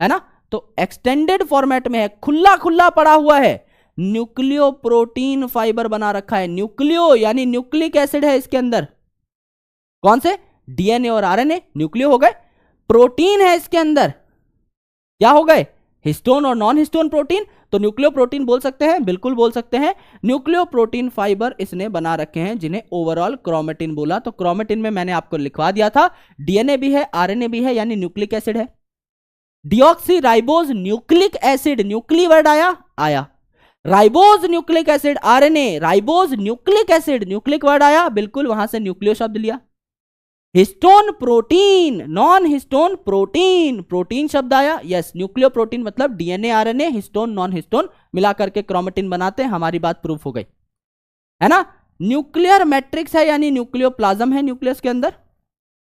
ना। तो एक्सटेंडेड फॉर्मेट में है, खुला खुला पड़ा हुआ है, न्यूक्लियो प्रोटीन फाइबर बना रखा है। न्यूक्लियो यानी न्यूक्लिक एसिड है इसके अंदर। कौन से? डीएनए और आरएनए न्यूक्लियो हो गए। प्रोटीन है इसके अंदर, क्या हो गए? हिस्टोन और नॉन हिस्टोन प्रोटीन। तो न्यूक्लियो प्रोटीन बोल सकते हैं, बिल्कुल बोल सकते हैं। न्यूक्लियो प्रोटीन फाइबर इसने बना रखे हैं जिन्हें ओवरऑल क्रोमेटिन बोला। तो क्रोमेटिन में मैंने आपको लिखवा दिया था, डीएनए भी है, आरएनए भी है, यानी न्यूक्लिक एसिड है। Deoxy ribose nucleic acid, nuclei word आया। Ribose nucleic acid, RNA ribose nucleic acid, nucleic word आया, बिल्कुल वहां से न्यूक्लियो शब्द लिया। Histone protein, non histone protein, protein शब्द आया, यस। न्यूक्लियो प्रोटीन मतलब DNA RNA, histone non histone मिलाकर के क्रोमेटिन बनाते हैं। हमारी बात प्रूफ हो गई, है ना। न्यूक्लियर मैट्रिक्स है यानी न्यूक्लियोप्लाज्म है न्यूक्लियस के अंदर।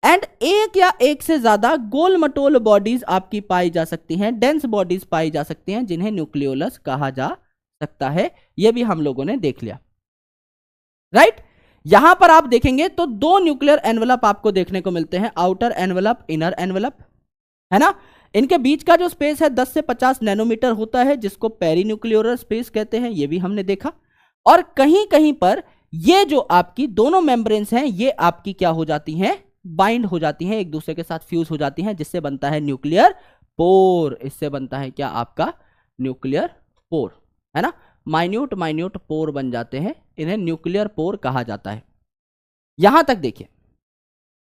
एंड एक या एक से ज्यादा गोल मटोल बॉडीज आपकी पाई जा सकती हैं, डेंस बॉडीज पाई जा सकती हैं जिन्हें न्यूक्लियोलस कहा जा सकता है। यह भी हम लोगों ने देख लिया, राइट। यहां पर आप देखेंगे तो दो न्यूक्लियर एनवेलप आपको देखने को मिलते हैं, आउटर एनवेलप, इनर एनवेलप, है ना। इनके बीच का जो स्पेस है 10 से 50 नैनोमीटर होता है, जिसको पेरीन्यूक्लियर स्पेस कहते हैं, ये भी हमने देखा। और कहीं कहीं पर ये जो आपकी दोनों मेम्ब्रेन्स हैं ये आपकी क्या हो जाती हैं? बाइंड हो जाती हैं, एक दूसरे के साथ फ्यूज हो जाती हैं, जिससे बनता है न्यूक्लियर पोर। इससे बनता है क्या? आपका न्यूक्लियर पोर, है ना। माइन्यूट माइन्यूट पोर बन जाते हैं, इन्हें न्यूक्लियर पोर कहा जाता है। यहां तक देखिए,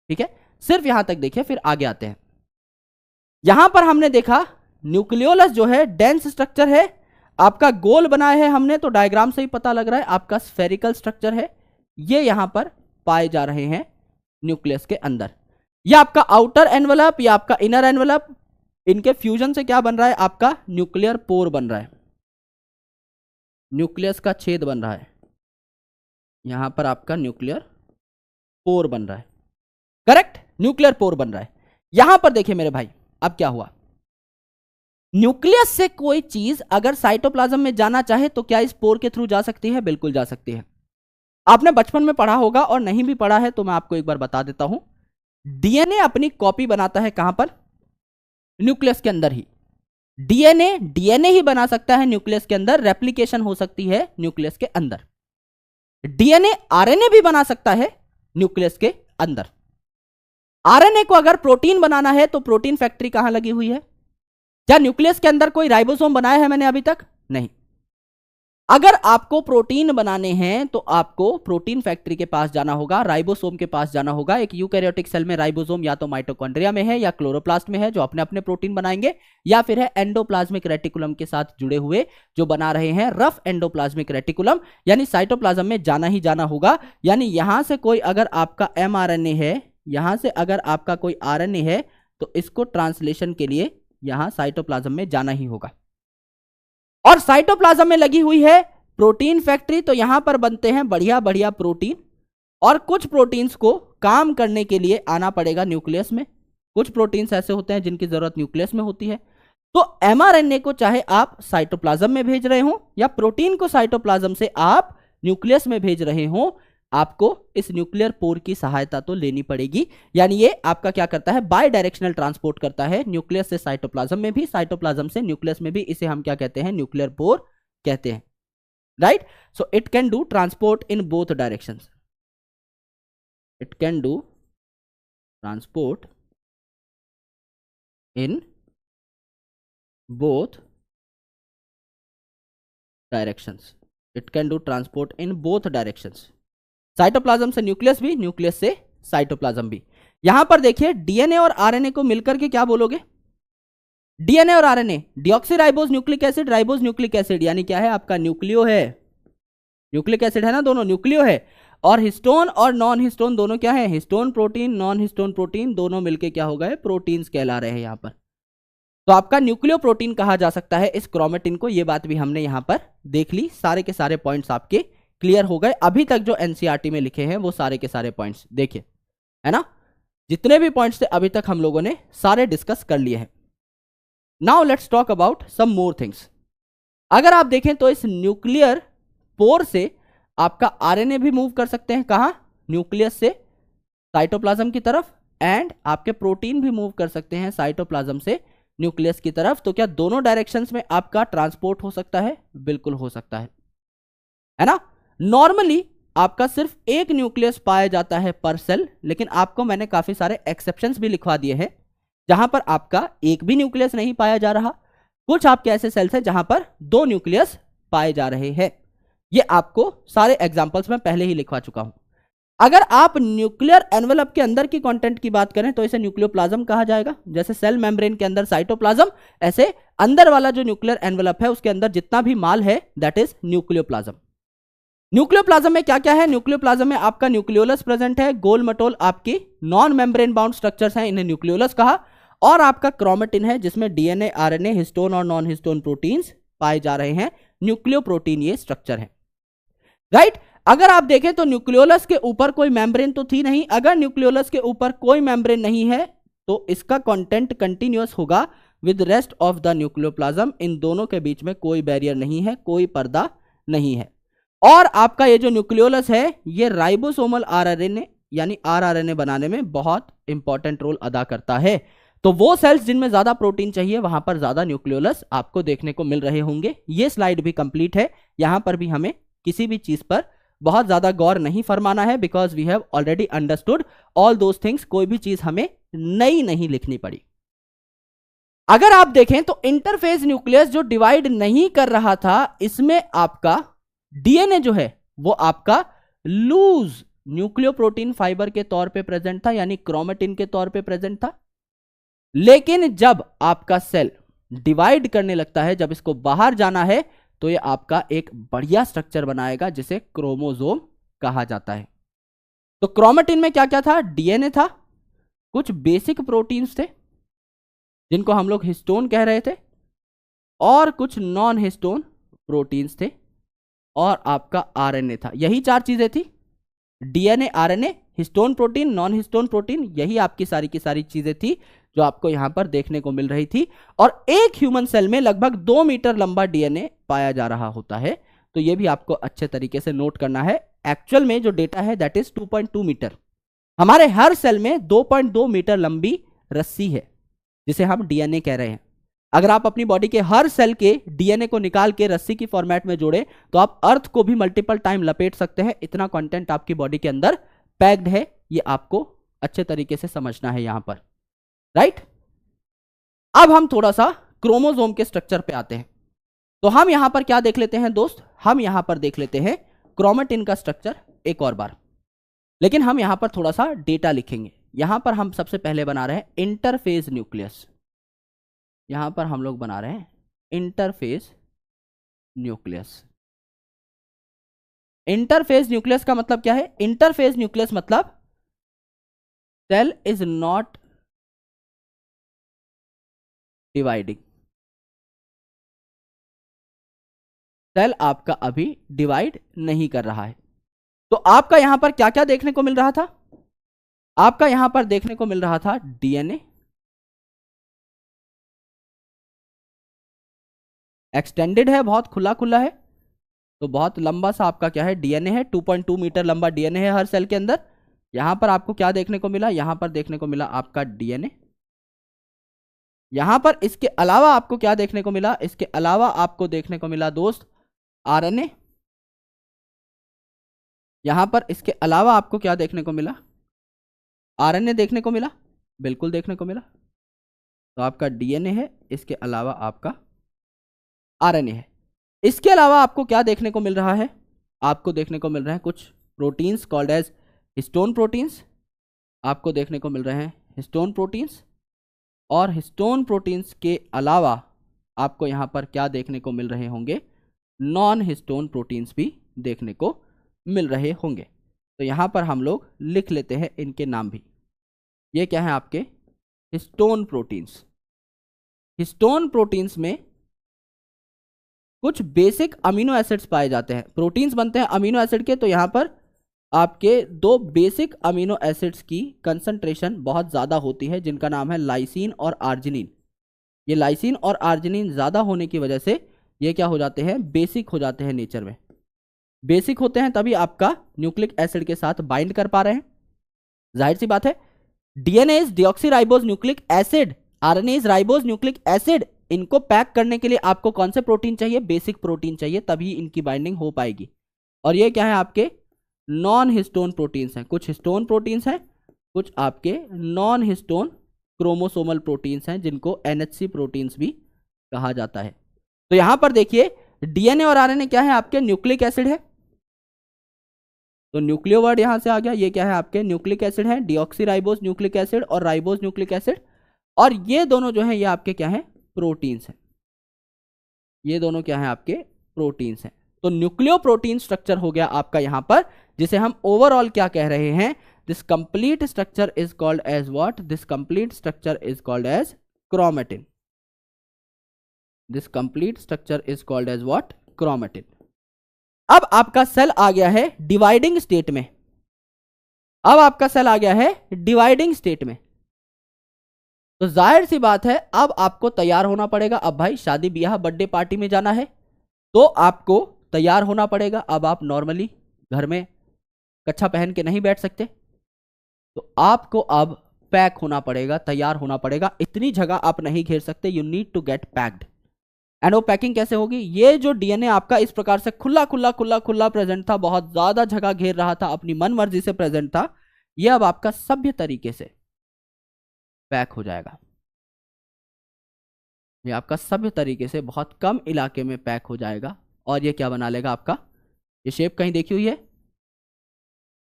ठीक है, सिर्फ यहां तक देखिए, फिर आगे आते हैं। यहां पर हमने देखा न्यूक्लियोलस जो है डेंस स्ट्रक्चर है, आपका गोल बनाया है हमने, तो डायग्राम से ही पता लग रहा है आपका स्फेरिकल स्ट्रक्चर है। ये यहां पर पाए जा रहे हैं न्यूक्लियस के अंदर। ये आपका आउटर एनवेलप, या आपका इनर एनवेलप, इनके फ्यूजन से क्या बन रहा है? आपका न्यूक्लियर पोर बन रहा है, न्यूक्लियस का छेद बन रहा है। यहां पर आपका न्यूक्लियर पोर बन रहा है, करेक्ट, न्यूक्लियर पोर बन रहा है। यहां पर देखिए मेरे भाई, अब क्या हुआ? न्यूक्लियस से कोई चीज अगर साइटोप्लाज्म में जाना चाहे तो क्या इस पोर के थ्रू जा सकती है? बिल्कुल जा सकती है। आपने बचपन में पढ़ा होगा, और नहीं भी पढ़ा है तो मैं आपको एक बार बता देता हूं। डीएनए अपनी कॉपी बनाता है कहां पर? न्यूक्लियस के अंदर ही। डीएनए ही बना सकता है न्यूक्लियस के अंदर, रेप्लिकेशन हो सकती है न्यूक्लियस के अंदर। डीएनए आरएनए भी बना सकता है न्यूक्लियस के अंदर। आरएनए को अगर प्रोटीन बनाना है तो प्रोटीन फैक्ट्री कहां लगी हुई है? क्या न्यूक्लियस के अंदर कोई राइबोसोम बनाया है मैंने अभी तक? नहीं। अगर आपको प्रोटीन बनाने हैं तो आपको प्रोटीन फैक्ट्री के पास जाना होगा, राइबोसोम के पास जाना होगा। एक यूकैरियोटिक सेल में राइबोसोम या तो माइटोकॉन्ड्रिया में है या क्लोरोप्लास्ट में है, जो अपने अपने प्रोटीन बनाएंगे, या फिर है एंडोप्लाज्मिक रेटिकुलम के साथ जुड़े हुए जो बना रहे हैं रफ एंडोप्लाज्मिक रेटिकुलम, यानी साइटोप्लाज्म में जाना ही जाना होगा। यानी यहां से कोई अगर आपका एमआरएनए है, यहां से अगर आपका कोई आरएनए है, तो इसको ट्रांसलेशन के लिए यहां साइटोप्लाज्म में जाना ही होगा। और साइटोप्लाज्म में लगी हुई है प्रोटीन फैक्ट्री, तो यहां पर बनते हैं बढ़िया बढ़िया प्रोटीन, और कुछ प्रोटीन्स को काम करने के लिए आना पड़ेगा न्यूक्लियस में। कुछ प्रोटीन्स ऐसे होते हैं जिनकी जरूरत न्यूक्लियस में होती है। तो एमआरएनए को चाहे आप साइटोप्लाज्म में भेज रहे हो या प्रोटीन को साइटोप्लाज्म से आप न्यूक्लियस में भेज रहे हो, आपको इस न्यूक्लियर पोर की सहायता तो लेनी पड़ेगी। यानी ये आपका क्या करता है, बाय डायरेक्शनल ट्रांसपोर्ट करता है, न्यूक्लियस से साइटोप्लाज्म में भी, साइटोप्लाज्म से न्यूक्लियस में भी। इसे हम क्या कहते हैं, न्यूक्लियर पोर कहते हैं, right. So it can do transport in both directions, it can do transport in both directions, it can do transport in both directions. Cytoplasm से न्यूक्लियस भी, न्यूक्लियस से साइटोप्लाज्म भी। यहां पर देखिए डीएनए और आरएनए को मिलकर के क्या बोलोगे, डीएनए और RNA, deoxyribose nucleic acid, ribose nucleic acid, यानी क्या है आपका न्यूक्लियो है, न्यूक्लिक एसिड है ना, दोनों न्यूक्लियो है। और हिस्टोन और नॉन हिस्टोन दोनों क्या है, histone protein, non histone protein, दोनों मिलके क्या हो गए, प्रोटीन्स कहला रहे हैं यहां पर। तो आपका न्यूक्लियो प्रोटीन कहा जा सकता है इस क्रोमेटिन को। ये बात भी हमने यहां पर देख ली, सारे के सारे पॉइंट्स आपके क्लियर हो गए। अभी तक जो एनसीईआरटी में लिखे हैं वो सारे के सारे पॉइंट्स देखिए, है ना, जितने भी पॉइंट्स थे अभी तक हम लोगों ने सारे डिस्कस कर लिए हैं। Now let's talk about some more things. अगर आप देखें तो इस न्यूक्लियर पोर से आपका आरएनए भी मूव कर सकते हैं, कहां, न्यूक्लियस से साइटोप्लाज्म की तरफ, एंड आपके प्रोटीन भी मूव कर सकते हैं साइटोप्लाज्म से न्यूक्लियस की तरफ। तो क्या दोनों डायरेक्शंस में आपका ट्रांसपोर्ट हो सकता है, बिल्कुल हो सकता है ना। नॉर्मली आपका सिर्फ एक न्यूक्लियस पाया जाता है पर सेल, लेकिन आपको मैंने काफी सारे एक्सेप्शंस भी लिखवा दिए हैं जहां पर आपका एक भी न्यूक्लियस नहीं पाया जा रहा। कुछ आपके ऐसे सेल्स हैं जहां पर दो न्यूक्लियस पाए जा रहे हैं। ये आपको सारे एग्जांपल्स में पहले ही लिखवा चुका हूं। अगर आप न्यूक्लियर एनवेलप के अंदर की कंटेंट की बात करें तो इसे न्यूक्लियोप्लाज्म कहा जाएगा। जैसे सेल मेम्ब्रेन के अंदर साइटोप्लाज्म, ऐसे अंदर वाला जो न्यूक्लियर एनवेलप है उसके अंदर जितना भी माल है दैट इज न्यूक्लियोप्लाज्म। न्यूक्लियोप्लाज्म में क्या क्या है, न्यूक्लियोप्लाज्म में आपका न्यूक्लियोलस प्रेजेंट है, गोल मटोल आपकी नॉन मेम्ब्रेन बाउंड स्ट्रक्चर्स हैं, इन्हें न्यूक्लियोलस कहा। और आपका क्रोमेटिन है जिसमें डीएनए, आरएनए, हिस्टोन और नॉन हिस्टोन प्रोटीन्स पाए जा रहे हैं, न्यूक्लियोप्रोटीन ये स्ट्रक्चर है, राइट। अगर आप देखें तो न्यूक्लियोलस के ऊपर कोई मेम्ब्रेन तो थी नहीं। अगर न्यूक्लियोलस के ऊपर कोई मेम्ब्रेन नहीं है तो इसका कंटेंट कंटिन्यूअस होगा with rest of the nucleoplasm. इन दोनों के बीच में कोई बैरियर नहीं है, कोई पर्दा नहीं है। और आपका ये जो न्यूक्लियोलस है ये राइबोसोमल आरआरएनए यानी आरआरएनए बनाने में बहुत इंपॉर्टेंट रोल अदा करता है। तो वो सेल्स जिनमें ज्यादा प्रोटीन चाहिए वहां पर ज्यादा न्यूक्लियोलस आपको देखने को मिल रहे होंगे। ये स्लाइड भी कंप्लीट है, यहां पर भी हमें किसी भी चीज पर बहुत ज्यादा गौर नहीं फरमाना है, because we have already understood all those things. कोई भी चीज हमें नई नहीं लिखनी पड़ी। अगर आप देखें तो इंटरफेस न्यूक्लियस जो डिवाइड नहीं कर रहा था, इसमें आपका डीएनए जो है वो आपका लूज न्यूक्लियोप्रोटीन फाइबर के तौर पे प्रेजेंट था, यानी क्रोमेटिन के तौर पे प्रेजेंट था। लेकिन जब आपका सेल डिवाइड करने लगता है, जब इसको बाहर जाना है, तो ये आपका एक बढ़िया स्ट्रक्चर बनाएगा जिसे क्रोमोसोम कहा जाता है। तो क्रोमेटिन में क्या क्या था, डीएनए था, कुछ बेसिक प्रोटीन्स थे जिनको हम लोग हिस्टोन कह रहे थे, और कुछ नॉन हिस्टोन प्रोटीन्स थे, और आपका आरएनए था। यही चार चीजें थी, DNA, RNA, histone protein, non histone protein. यही आपकी सारी की सारी चीजें थी जो आपको यहां पर देखने को मिल रही थी। और एक ह्यूमन सेल में लगभग 2 मीटर लंबा डीएनए पाया जा रहा होता है। तो यह भी आपको अच्छे तरीके से नोट करना है। एक्चुअल में जो डेटा है दैट इज 2.2 मीटर। हमारे हर सेल में 2.2 मीटर लंबी रस्सी है जिसे हम डीएनए कह रहे हैं। अगर आप अपनी बॉडी के हर सेल के डीएनए को निकाल के रस्सी की फॉर्मेट में जोड़े तो आप अर्थ को भी मल्टीपल टाइम लपेट सकते हैं। इतना कंटेंट आपकी बॉडी के अंदर पैक्ड है, ये आपको अच्छे तरीके से समझना है यहां पर, राइट। अब हम थोड़ा सा क्रोमोसोम के स्ट्रक्चर पे आते हैं। तो हम यहां पर क्या देख लेते हैं दोस्त, हम यहां पर देख लेते हैं क्रोमेटिन का स्ट्रक्चर एक और बार। लेकिन हम यहां पर थोड़ा सा डेटा लिखेंगे। यहां पर हम सबसे पहले बना रहे हैं इंटरफेज न्यूक्लियस। यहां पर हम लोग बना रहे हैं इंटरफेज न्यूक्लियस। इंटरफेज न्यूक्लियस का मतलब क्या है, इंटरफेज न्यूक्लियस मतलब cell is not dividing, cell आपका अभी डिवाइड नहीं कर रहा है। तो आपका यहां पर क्या क्या देखने को मिल रहा था? आपका यहां पर देखने को मिल रहा था डीएनए एक्सटेंडेड है, बहुत खुला खुला है, तो बहुत लंबा सा आपका क्या है डीएनए है, 2.2 मीटर लंबा डीएनए है हर सेल के अंदर। यहां पर आपको क्या देखने को मिला? यहां पर देखने को मिला आपका डीएनए। यहां पर इसके अलावा आपको क्या देखने को मिला? इसके अलावा आपको देखने को मिला दोस्त आरएनए। यहां पर इसके अलावा आपको क्या देखने को मिला? आरएनए देखने को मिला, बिल्कुल देखने को मिला। तो आपका डीएनए है, इसके अलावा आपका आरएनए है। इसके अलावा आपको क्या देखने को मिल रहा है? आपको देखने को मिल रहे हैं कुछ proteins called as histone proteins. आपको देखने को मिल रहे हैं हिस्टोन प्रोटीन्स, और हिस्टोन प्रोटीन्स के अलावा आपको यहां पर क्या देखने को मिल रहे होंगे? नॉन हिस्टोन प्रोटीन्स भी देखने को मिल रहे होंगे। तो यहां पर हम लोग लिख लेते हैं इनके नाम भी। ये क्या है? आपके हिस्टोन प्रोटीन्स। हिस्टोन प्रोटीन्स में कुछ बेसिक अमीनो एसिड्स पाए जाते हैं। प्रोटीन्स बनते हैं अमीनो एसिड के, तो यहां पर आपके दो बेसिक अमीनो एसिड्स की कंसंट्रेशन बहुत ज़्यादा होती है, जिनका नाम है लाइसिन और आर्जिनिन। ये लाइसिन और आर्जिनिन ज़्यादा होने की वजह से ये क्या हो जाते हैं? बेसिक हो जाते हैं नेचर में। बेसिक होते हैं तभी आपका न्यूक्लिक एसिड के साथ बाइंड कर पा रहे हैं। जाहिर सी बात है, DNA is deoxyribose nucleic acid, RNA is ribose nucleic acid. इनको पैक करने के लिए आपको कौन से प्रोटीन चाहिए? बेसिक प्रोटीन चाहिए, तभी इनकी बाइंडिंग हो पाएगी। और ये क्या है? आपके नॉन हिस्टोन प्रोटीन्स हैं। कुछ हिस्टोन प्रोटीन्स हैं, कुछ आपके नॉन हिस्टोन क्रोमोसोमल प्रोटीन्स हैं, जिनको एनएचसी प्रोटीन्स भी कहा जाता है। तो यहां पर देखिए डीएनए और आरएनए क्या है? आपके न्यूक्लिक एसिड है, तो न्यूक्लियो वर्ड यहां से आ गया। ये क्या है? आपके न्यूक्लिक एसिड है, डीऑक्सीराइबोज न्यूक्लिक एसिड और राइबोज न्यूक्लिक एसिड। और ये दोनों जो है ये आपके क्या है? प्रोटीन्स हैं। ये दोनों क्या है? आपके प्रोटीन्स हैं। तो न्यूक्लियो प्रोटीन स्ट्रक्चर हो गया आपका यहां पर, जिसे हम ओवरऑल क्या कह रहे हैं? This complete structure is called as what? This complete structure is called as chromatin. This complete structure is called as what? Chromatin. अब आपका सेल आ गया है डिवाइडिंग स्टेट में। अब आपका सेल आ गया है डिवाइडिंग स्टेट में, तो जाहिर सी बात है अब आपको तैयार होना पड़ेगा। अब भाई शादी ब्याह बर्थडे पार्टी में जाना है, तो आपको तैयार होना पड़ेगा। अब आप नॉर्मली घर में कच्छा पहन के नहीं बैठ सकते, तो आपको अब पैक होना पड़ेगा, तैयार होना पड़ेगा। इतनी जगह आप नहीं घेर सकते, you need to get packed. And वो पैकिंग कैसे होगी? ये जो डीएनए आपका इस प्रकार से खुला खुला खुला खुला प्रेजेंट था, बहुत ज्यादा जगह घेर रहा था, अपनी मन मर्जी से प्रेजेंट था, ये अब आपका सभ्य तरीके से पैक हो जाएगा। ये आपका सभ्य तरीके से बहुत कम इलाके में पैक हो जाएगा। और ये क्या बना लेगा आपका? ये शेप कहीं देखी हुई है?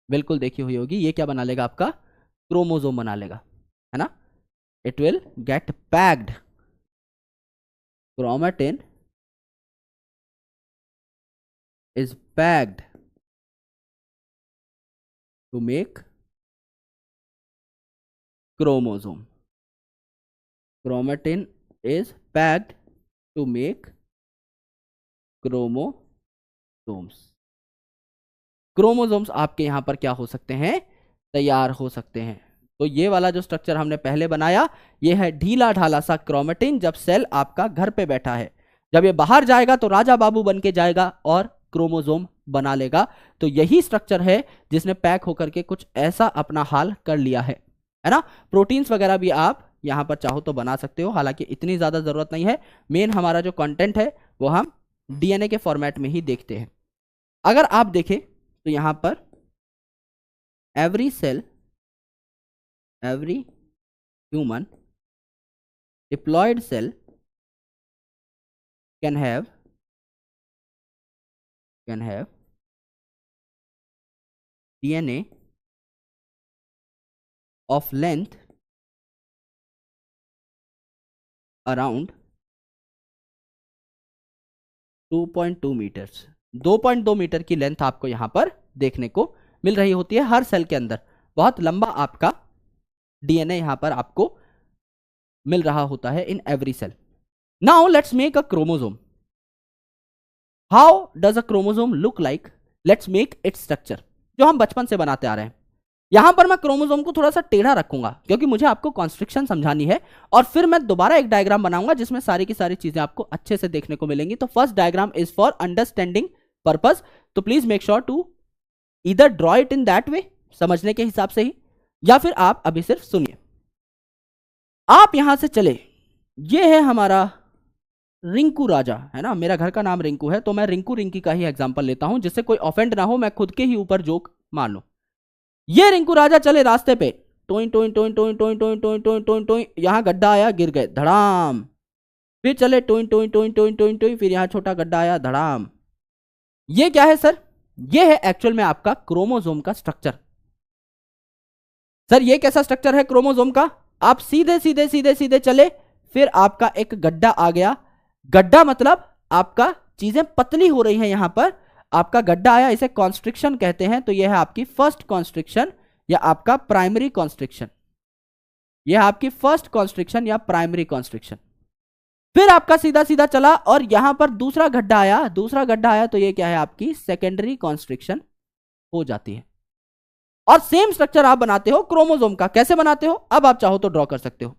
बिल्कुल देखी हुई होगी। ये क्या बना लेगा आपका? क्रोमोसोम बना लेगा, है ना? It will get packed. Chromatin is packed to make chromosome. Chromatin is packed to make chromosomes. Chromosomes आपके यहां पर क्या हो सकते हैं? तैयार हो सकते हैं। तो ये वाला जो स्ट्रक्चर हमने पहले बनाया, ये है ढीला ढाला सा क्रोमेटिन। जब सेल आपका घर पे बैठा है, जब ये बाहर जाएगा तो राजा बाबू बन के जाएगा और क्रोमोसोम बना लेगा। तो यही स्ट्रक्चर है जिसने पैक होकर के कुछ ऐसा अपना हाल कर लिया है ना? प्रोटीन्स वगैरह भी आप यहां पर चाहो तो बना सकते हो, हालांकि इतनी ज्यादा जरूरत नहीं है। मेन हमारा जो कंटेंट है वो हम डीएनए के फॉर्मेट में ही देखते हैं। अगर आप देखें तो यहां पर every cell, every human diploid cell can have DNA of length around 2.2 metres. 2.2 metre की लेंथ आपको यहां पर देखने को मिल रही होती है हर सेल के अंदर। बहुत लंबा आपका डीएनए यहां पर आपको मिल रहा होता है in every cell. Now let's make a chromosome. How does a chromosome look like, let's make its structure, जो हम बचपन से बनाते आ रहे हैं। यहां पर मैं क्रोमोसोम को थोड़ा सा टेढ़ा रखूंगा क्योंकि मुझे आपको कॉन्स्ट्रिक्शन समझानी है, और फिर मैं दोबारा एक डायग्राम बनाऊंगा जिसमें सारी की सारी चीजें आपको अच्छे से देखने को मिलेंगी। तो first diagram is for understanding purpose, तो please make sure to either draw it in that way, समझने के हिसाब से ही, या फिर आप अभी सिर्फ सुनिए। आप यहां से चले, ये है हमारा रिंकू राजा, है ना, मेरा घर का नाम रिंकू है, तो मैं रिंकू रिंकी का ही एग्जांपल लेता हूं जिससे कोई ऑफेंड ना हो, मैं खुद के ही ऊपर जोक मान लूं। ये रिंकू राजा चले रास्ते पे, टोइन टोइन टोइन टोइन टोइन टोइन टोइन टोइन टोइन टोइन, यहां गड्ढा आया, गिर गए, धड़ाम। फिर चले टोइन टोइन टोइन टोइन टोइन टोइन, फिर यहां छोटा गड्ढा आया, धड़ाम। ये क्या है सर? ये है एक्चुअल में आपका क्रोमोसोम का स्ट्रक्चर। सर ये कैसा स्ट्रक्चर है क्रोमोसोम का? आप सीधे सीधे सीधे सीधे चले, फिर आपका एक गड्ढा आ गया, गड्ढा मतलब आपका चीजें पतली हो रही हैं, यहां पर आपका गड्ढा आया, इसे कॉन्स्ट्रिक्शन कहते हैं। तो यह है आपकी फर्स्ट कॉन्स्ट्रिक्शन या आपका प्राइमरी कॉन्स्ट्रिक्शन, यह आपकी फर्स्ट कॉन्स्ट्रिक्शन या प्राइमरी कॉन्स्ट्रिक्शन। फिर आपका सीधा सीधा चला और यहां पर दूसरा गड्ढा आया, दूसरा गड्ढा आया, तो यह क्या है आपकी सेकेंडरी कॉन्स्ट्रिक्शन हो जाती है। और सेम स्ट्रक्चर आप बनाते हो क्रोमोसोम का। कैसे बनाते हो? अब आप चाहो तो ड्रॉ कर सकते हो।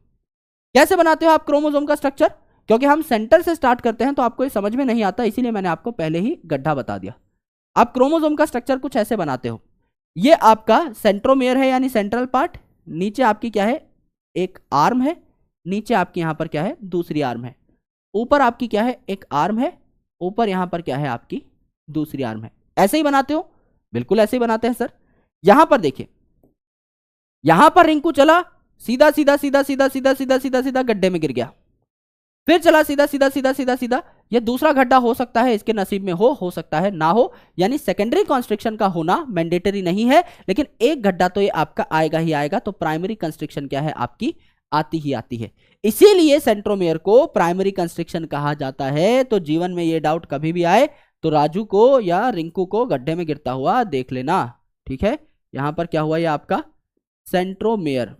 कैसे बनाते हो आप क्रोमोसोम का स्ट्रक्चर? क्योंकि हम सेंटर से स्टार्ट करते हैं तो आपको ये समझ में नहीं आता, इसीलिए मैंने आपको पहले ही गड्ढा बता दिया। आप क्रोमोसोम का स्ट्रक्चर कुछ ऐसे बनाते हो। ये आपका सेंट्रोमियर है यानी सेंट्रल पार्ट, नीचे आपकी क्या है, एक आर्म है, नीचे आपकी यहां पर क्या है, दूसरी आर्म है, ऊपर आपकी क्या है, एक आर्म है, ऊपर यहां पर क्या है आपकी दूसरी आर्म है। ऐसे ही बनाते हो? बिल्कुल ऐसे ही बनाते हैं सर। यहां पर देखिए, यहां पर रिंकू चला, सीधा सीधा सीधा सीधा सीधा सीधा सीधा सीधा गड्ढे में गिर गया, फिर चला सीधा सीधा सीधा सीधा सीधा, ये दूसरा गड्ढा हो सकता है इसके नसीब में हो सकता है ना हो, यानी सेकेंडरी कॉन्स्ट्रिक्शन का होना मैंडेटरी नहीं है, लेकिन एक गड्ढा तो ये आपका आएगा ही आएगा। तो प्राइमरी कंस्ट्रिक्शन क्या है आपकी, आती ही आती है। इसीलिए सेंट्रोमियर को प्राइमरी कंस्ट्रिक्शन कहा जाता है। तो जीवन में ये डाउट कभी भी आए तो राजू को या रिंकू को गड्ढे में गिरता हुआ देख लेना, ठीक है। यहां पर क्या हुआ, ये आपका सेंट्रोमेयर,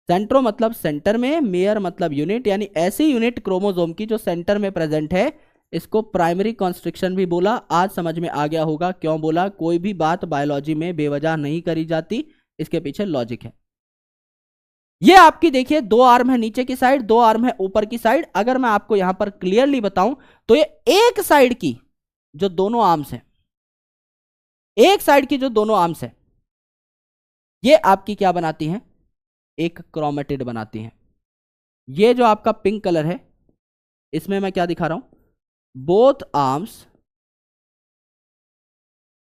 सेंट्रो मतलब सेंटर में, मेयर मतलब यूनिट, यानी ऐसी यूनिट क्रोमोसोम की जो सेंटर में प्रेजेंट है, इसको प्राइमरी कॉन्स्ट्रिक्शन भी बोला। आज समझ में आ गया होगा क्यों बोला। कोई भी बात बायोलॉजी में बेवजह नहीं करी जाती, इसके पीछे लॉजिक है। ये आपकी देखिए दो आर्म है नीचे की साइड, दो आर्म है ऊपर की साइड। अगर मैं आपको यहां पर क्लियरली बताऊं तो ये एक साइड की जो दोनों आर्म्स है, एक साइड की जो दोनों आर्म्स है, ये आपकी क्या बनाती हैं, एक क्रोमेटिड बनाती हैं। ये जो आपका पिंक कलर है, इसमें मैं क्या दिखा रहा हूं, both arms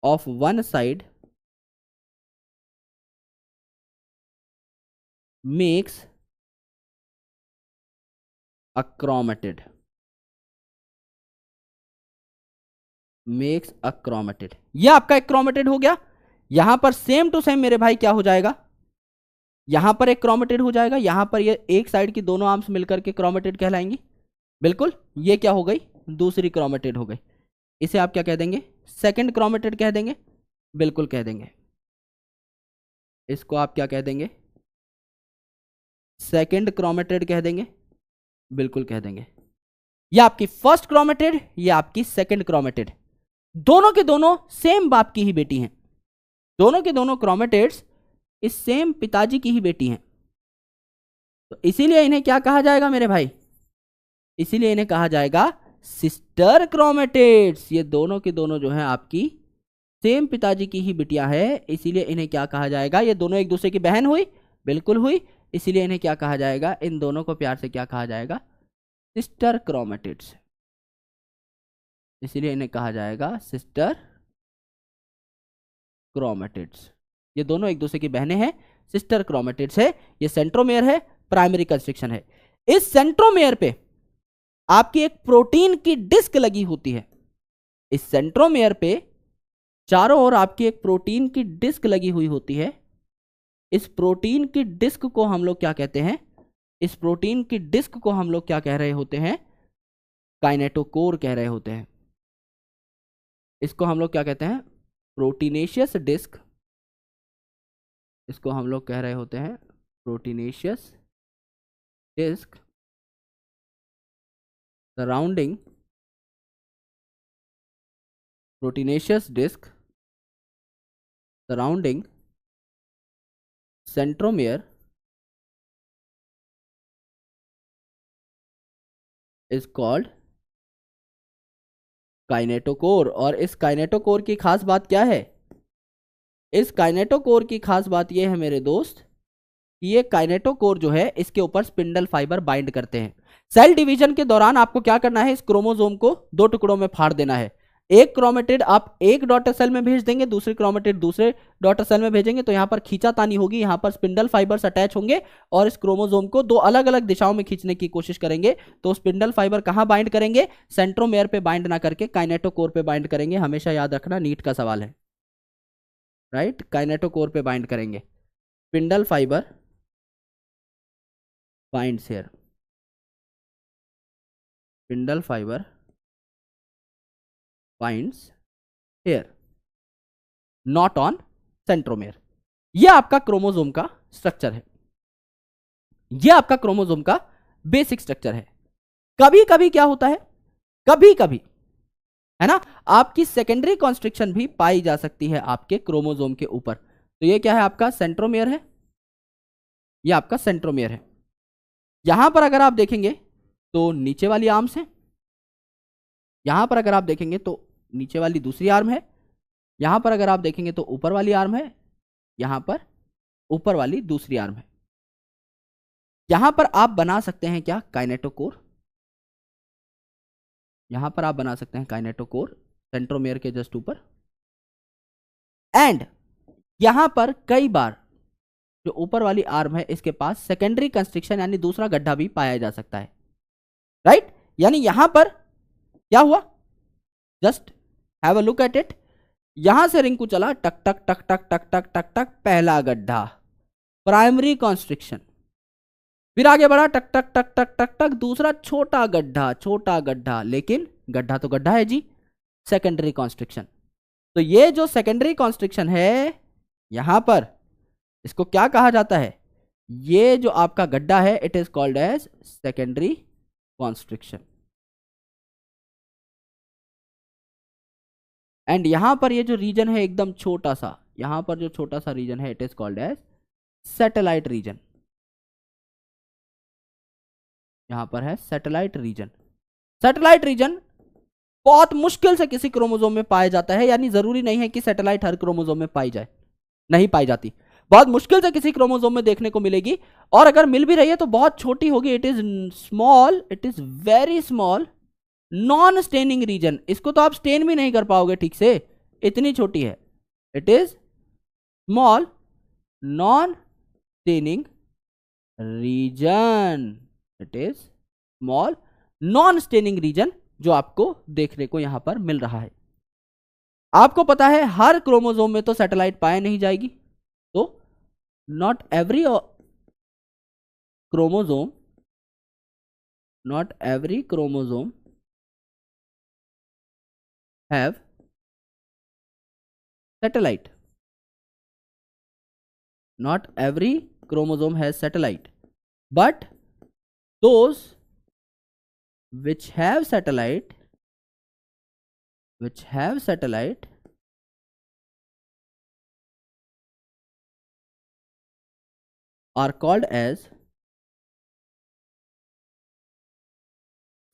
of one side makes a chromatid, makes a chromatid. ये आपका एक क्रोमेटिड हो गया। यहां पर सेम टू सेम मेरे भाई क्या हो जाएगा, यहां पर एक क्रोमेटिड हो जाएगा, यहां पर ये एक साइड की दोनों आर्म्स मिलकर के क्रोमेटिड कहलाएंगी। बिल्कुल, ये क्या हो गई, दूसरी क्रोमेटिड हो गई। इसे आप क्या कह देंगे, सेकंड क्रोमेटिड कह देंगे। बिल्कुल कह देंगे। इसको आप क्या कह देंगे, सेकंड क्रोमेटिड कह देंगे। बिल्कुल कह देंगे। ये आपकी फर्स्ट क्रोमेटिड, ये आपकी सेकंड क्रोमेटिड, दोनों के दोनों सेम बाप की ही बेटी हैं। दोनों के दोनों क्रोमेटिड्स इस सेम पिताजी की ही बेटी हैं। तो इसीलिए इन्हें क्या कहा जाएगा मेरे भाई, इसीलिए इन्हें कहा जाएगा सिस्टर क्रोमेटिड्स। ये दोनों के दोनों जो है आपकी सेम पिताजी की ही बिटिया है, इसीलिए इन्हें क्या कहा जाएगा, ये दोनों एक दूसरे की बहन हुई। बिल्कुल हुई। इसीलिए इन्हें क्या कहा जाएगा, इन दोनों को प्यार से क्या कहा जाएगा, सिस्टर क्रोमेटिड्स। इसीलिए इन्हें कहा जाएगा सिस्टर क्रोमेटिड्स। ये दोनों एक दूसरे की बहनें हैं, सिस्टर क्रोमेटिड्स है। ये सेंट्रोमेयर है, प्राइमरी कंस्ट्रिक्शन है। इस सेंट्रोमेयर पे आपकी एक प्रोटीन की डिस्क लगी होती है। इस सेंट्रोमेयर पे चारों ओर आपकी एक प्रोटीन की डिस्क लगी हुई होती है। इस प्रोटीन की डिस्क को हम लोग क्या कहते हैं, इस प्रोटीन की डिस्क को हम लोग क्या कह रहे होते हैं, काइनेटोकोर कह रहे होते हैं। इसको हम लोग क्या कहते हैं, प्रोटीनेशियस डिस्क। इसको हम लोग कह रहे होते हैं proteinaceous disc surrounding proteinaceous disc surrounding centromere is called kinetochore. और इस काइनेटोकोर की खास बात क्या है? इस काइनेटोकोर की खास बात यह है मेरे दोस्त कि ये काइनेटोकोर जो है इसके ऊपर स्पिंडल फाइबर बाइंड करते हैं। सेल डिवीजन के दौरान आपको क्या करना है? इस क्रोमोसोम को दो टुकड़ों में फाड़ देना है। एक क्रोमेटिड आप एक डॉटर सेल में भेज देंगे, दूसरे क्रोमेटिड दूसरे डॉटर सेल में भेजेंगे, तो यहां पर खींचातानी होगी, यहां पर स्पिंडल फाइबर्स अटैच होंगे और इस क्रोमोसोम को दो अलग अलग दिशाओं में खींचने की कोशिश करेंगे। तो स्पिंडल फाइबर कहां बाइंड करेंगे? सेंट्रोमेयर पे बाइंड ना करके काइनेटोकोर पे बाइंड करेंगे। हमेशा याद रखना, नीट का सवाल है, राइट? काइनेटोकोर पे बाइंड करेंगे। Spindle fibre binds here, spindle fibre binds here, not on centromere। यह आपका क्रोमोसोम का स्ट्रक्चर है, यह आपका क्रोमोसोम का बेसिक स्ट्रक्चर है। कभी कभी क्या होता है, कभी कभी है ना, आपकी सेकेंडरी कॉन्स्ट्रिक्शन भी पाई जा सकती है आपके क्रोमोसोम के ऊपर। तो यह क्या है? आपका सेंट्रोमियर है, यह आपका सेंट्रोमियर है। यहां पर अगर आप देखेंगे तो नीचे वाली आर्म्स है, यहां पर अगर आप देखेंगे तो नीचे वाली दूसरी आर्म है, यहां पर अगर आप देखेंगे तो ऊपर वाली आर्म है, यहां पर ऊपर वाली दूसरी आर्म है। यहां पर आप बना सकते हैं क्या? काइनेटोकोर। यहां पर आप बना सकते हैं काइनेटोकोर सेंट्रोमियर के जस्ट ऊपर। एंड यहां पर कई बार जो ऊपर वाली आर्म है इसके पास सेकेंडरी कंस्ट्रिक्शन यानी दूसरा गड्ढा भी पाया जा सकता है, राइट? यानी यहां पर क्या हुआ? Just have a look at it. यहां से रिंकू चला टक टक टक टक टक टक टक टक, पहला गड्ढा प्राइमरी कॉन्स्ट्रिक्शन। फिर आगे बढ़ा टक टक टक टक टक टक, दूसरा छोटा गड्ढा, छोटा गड्ढा, लेकिन गड्ढा तो गड्ढा है जी, सेकेंडरी कॉन्स्ट्रिक्शन। तो ये जो सेकेंडरी कॉन्स्ट्रिक्शन है यहां पर, इसको क्या कहा जाता है? ये जो आपका गड्ढा है it is called as secondary constriction. And यहां पर ये जो रीजन है एकदम छोटा सा, यहां पर जो छोटा सा रीजन है it is called as satellite region. यहां पर है सैटेलाइट रीजन। सैटेलाइट रीजन बहुत मुश्किल से किसी क्रोमोसोम में पाया जाता है, यानी जरूरी नहीं है कि सैटेलाइट हर क्रोमोसोम में पाई जाए, नहीं पाई जाती, बहुत मुश्किल से किसी क्रोमोसोम में देखने को मिलेगी। और अगर मिल भी रही है तो बहुत छोटी होगी, it is small, it is very small non staining region. इसको तो आप स्टेन भी नहीं कर पाओगे ठीक से, इतनी छोटी है। It is small non staining region, it is small non staining region जो आपको देखने को यहां पर मिल रहा है। आपको पता है हर क्रोमोसोम में तो सैटेलाइट पाया नहीं जाएगी, तो not every chromosome, not every chromosome have satellite, not every chromosome has satellite, but those which have satellite are called as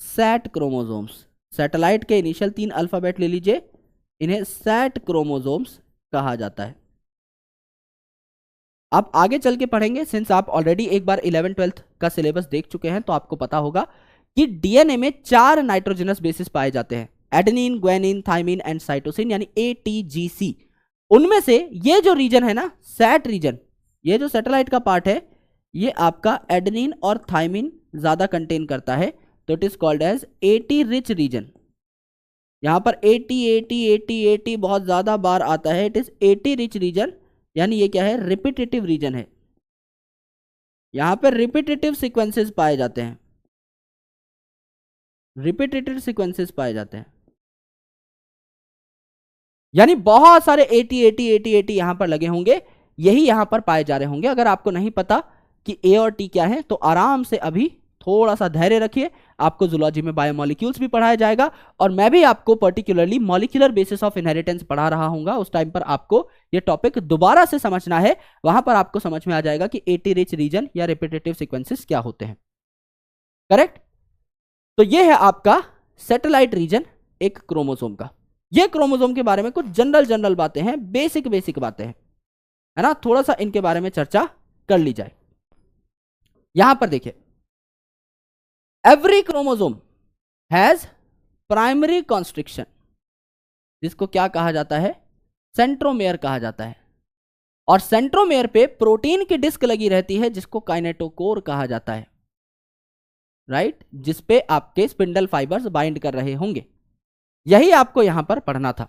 sat chromosomes। Satellite के इनिशियल 3 अल्फाबेट ले लीजिए, इन्हें सैट क्रोमोसोम्स कहा जाता है। आप आगे चल के पढ़ेंगे, सिंस आप ऑलरेडी एक बार 11th-12th का सिलेबस देख चुके हैं तो आपको पता होगा कि डीएनए में 4 नाइट्रोजनस बेसिस पाए जाते हैं, adenine, guanine, thymine and cytosine, यानी ATGC। उनमें से ये जो रीजन है ना, सैट रीजन, ये जो सैटेलाइट का पार्ट है, ये आपका एडेनिन और थाइमिन ज्यादा कंटेन करता है, तो it is called as AT rich region. यहां पर 80 बहुत ज्यादा बार आता है, it is AT rich region, यानी ये क्या है? रिपीटेटिव रीजन है। यहां पर रिपीटेटिव सीक्वेंसेस पाए जाते हैं, रिपीटेटिव सीक्वेंसेस पाए जाते हैं, यानी बहुत सारे 80 यहां पर लगे होंगे, यही यहां पर पाए जा रहे होंगे। अगर आपको नहीं पता कि A और T क्या है तो आराम से अभी थोड़ा सा धैर्य रखिए, आपको जूलॉजी में बायोमोलिक्यूल्स भी पढ़ाया जाएगा और मैं भी आपको particularly molecular basis of inheritance पढ़ा रहा हूँ। उस टाइम पर आपको ये टॉपिक दोबारा से समझना है, वहां पर आपको समझ में आ जाएगा कि एटी रिच रीजन या रिपीटेटिव सीक्वेंसेस क्या होते हैं। करेक्ट। तो ये है आपका सैटेलाइट रीजन एक क्रोमोसोम का। ये क्रोमोसोम के बारे में कुछ जनरल बातें हैं, बेसिक बातें हैं, है ना, थोड़ा सा इनके बारे में चर्चा कर ली जाए। यहां पर देखिए, every chromosome has primary constriction, जिसको क्या कहा जाता है, सेंट्रोमेयर कहा जाता है, और सेंट्रोमेयर पे प्रोटीन की डिस्क लगी रहती है जिसको काइनेटोकोर कहा जाता है, राइट, जिसपे आपके स्पिंडल फाइबर्स बाइंड कर रहे होंगे। यही आपको यहां पर पढ़ना था।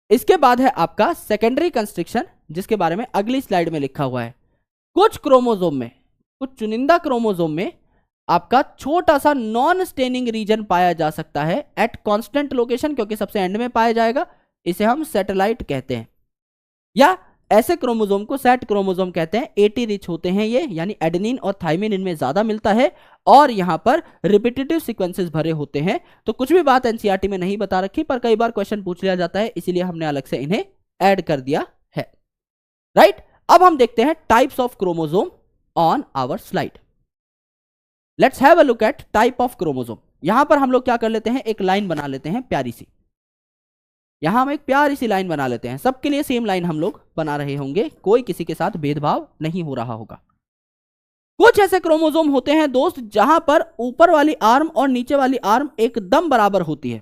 इसके बाद है आपका सेकेंडरी कंस्ट्रिक्शन, जिसके बारे में अगली स्लाइड में लिखा हुआ है। कुछ क्रोमोसोम में, कुछ चुनिंदा क्रोमोसोम में आपका छोटा सा नॉन स्टेनिंग रीजन पाया जा सकता है एट कांस्टेंट लोकेशन, क्योंकि सबसे एंड में पाया जाएगा, इसे हम सैटेलाइट कहते हैं, या ऐसे क्रोमोसोम को सेट क्रोमोसोम कहते हैं। 80 रिच होते हैं ये, यानी एडेनिन और थाइमिन इनमें ज्यादा मिलता है और यहां पर रिपीटेटिव सीक्वेंसेस भरे होते हैं। तो कुछ भी बात एनसीईआरटी में नहीं बता रखी, पर कई बार क्वेश्चन पूछ लिया जाता है, इसीलिए हमने अलग से इन्हें ऐड कर दिया है, राइट। अब हम देखते हैं types of chromosome on our slide. Let's have a look at type of chromosome. यहां पर हम लोग क्या कर लेते हैं, एक लाइन बना लेते हैं प्यारी सी। यहां हम एक प्यारी सी लाइन बना लेते हैं, सबके लिए सेम लाइन हम लोग बना रहे होंगे, कोई किसी के साथ भेदभाव नहीं हो रहा होगा। कुछ ऐसे क्रोमोसोम होते हैं दोस्त जहां पर ऊपर वाली आर्म और नीचे वाली आर्म एकदम बराबर होती है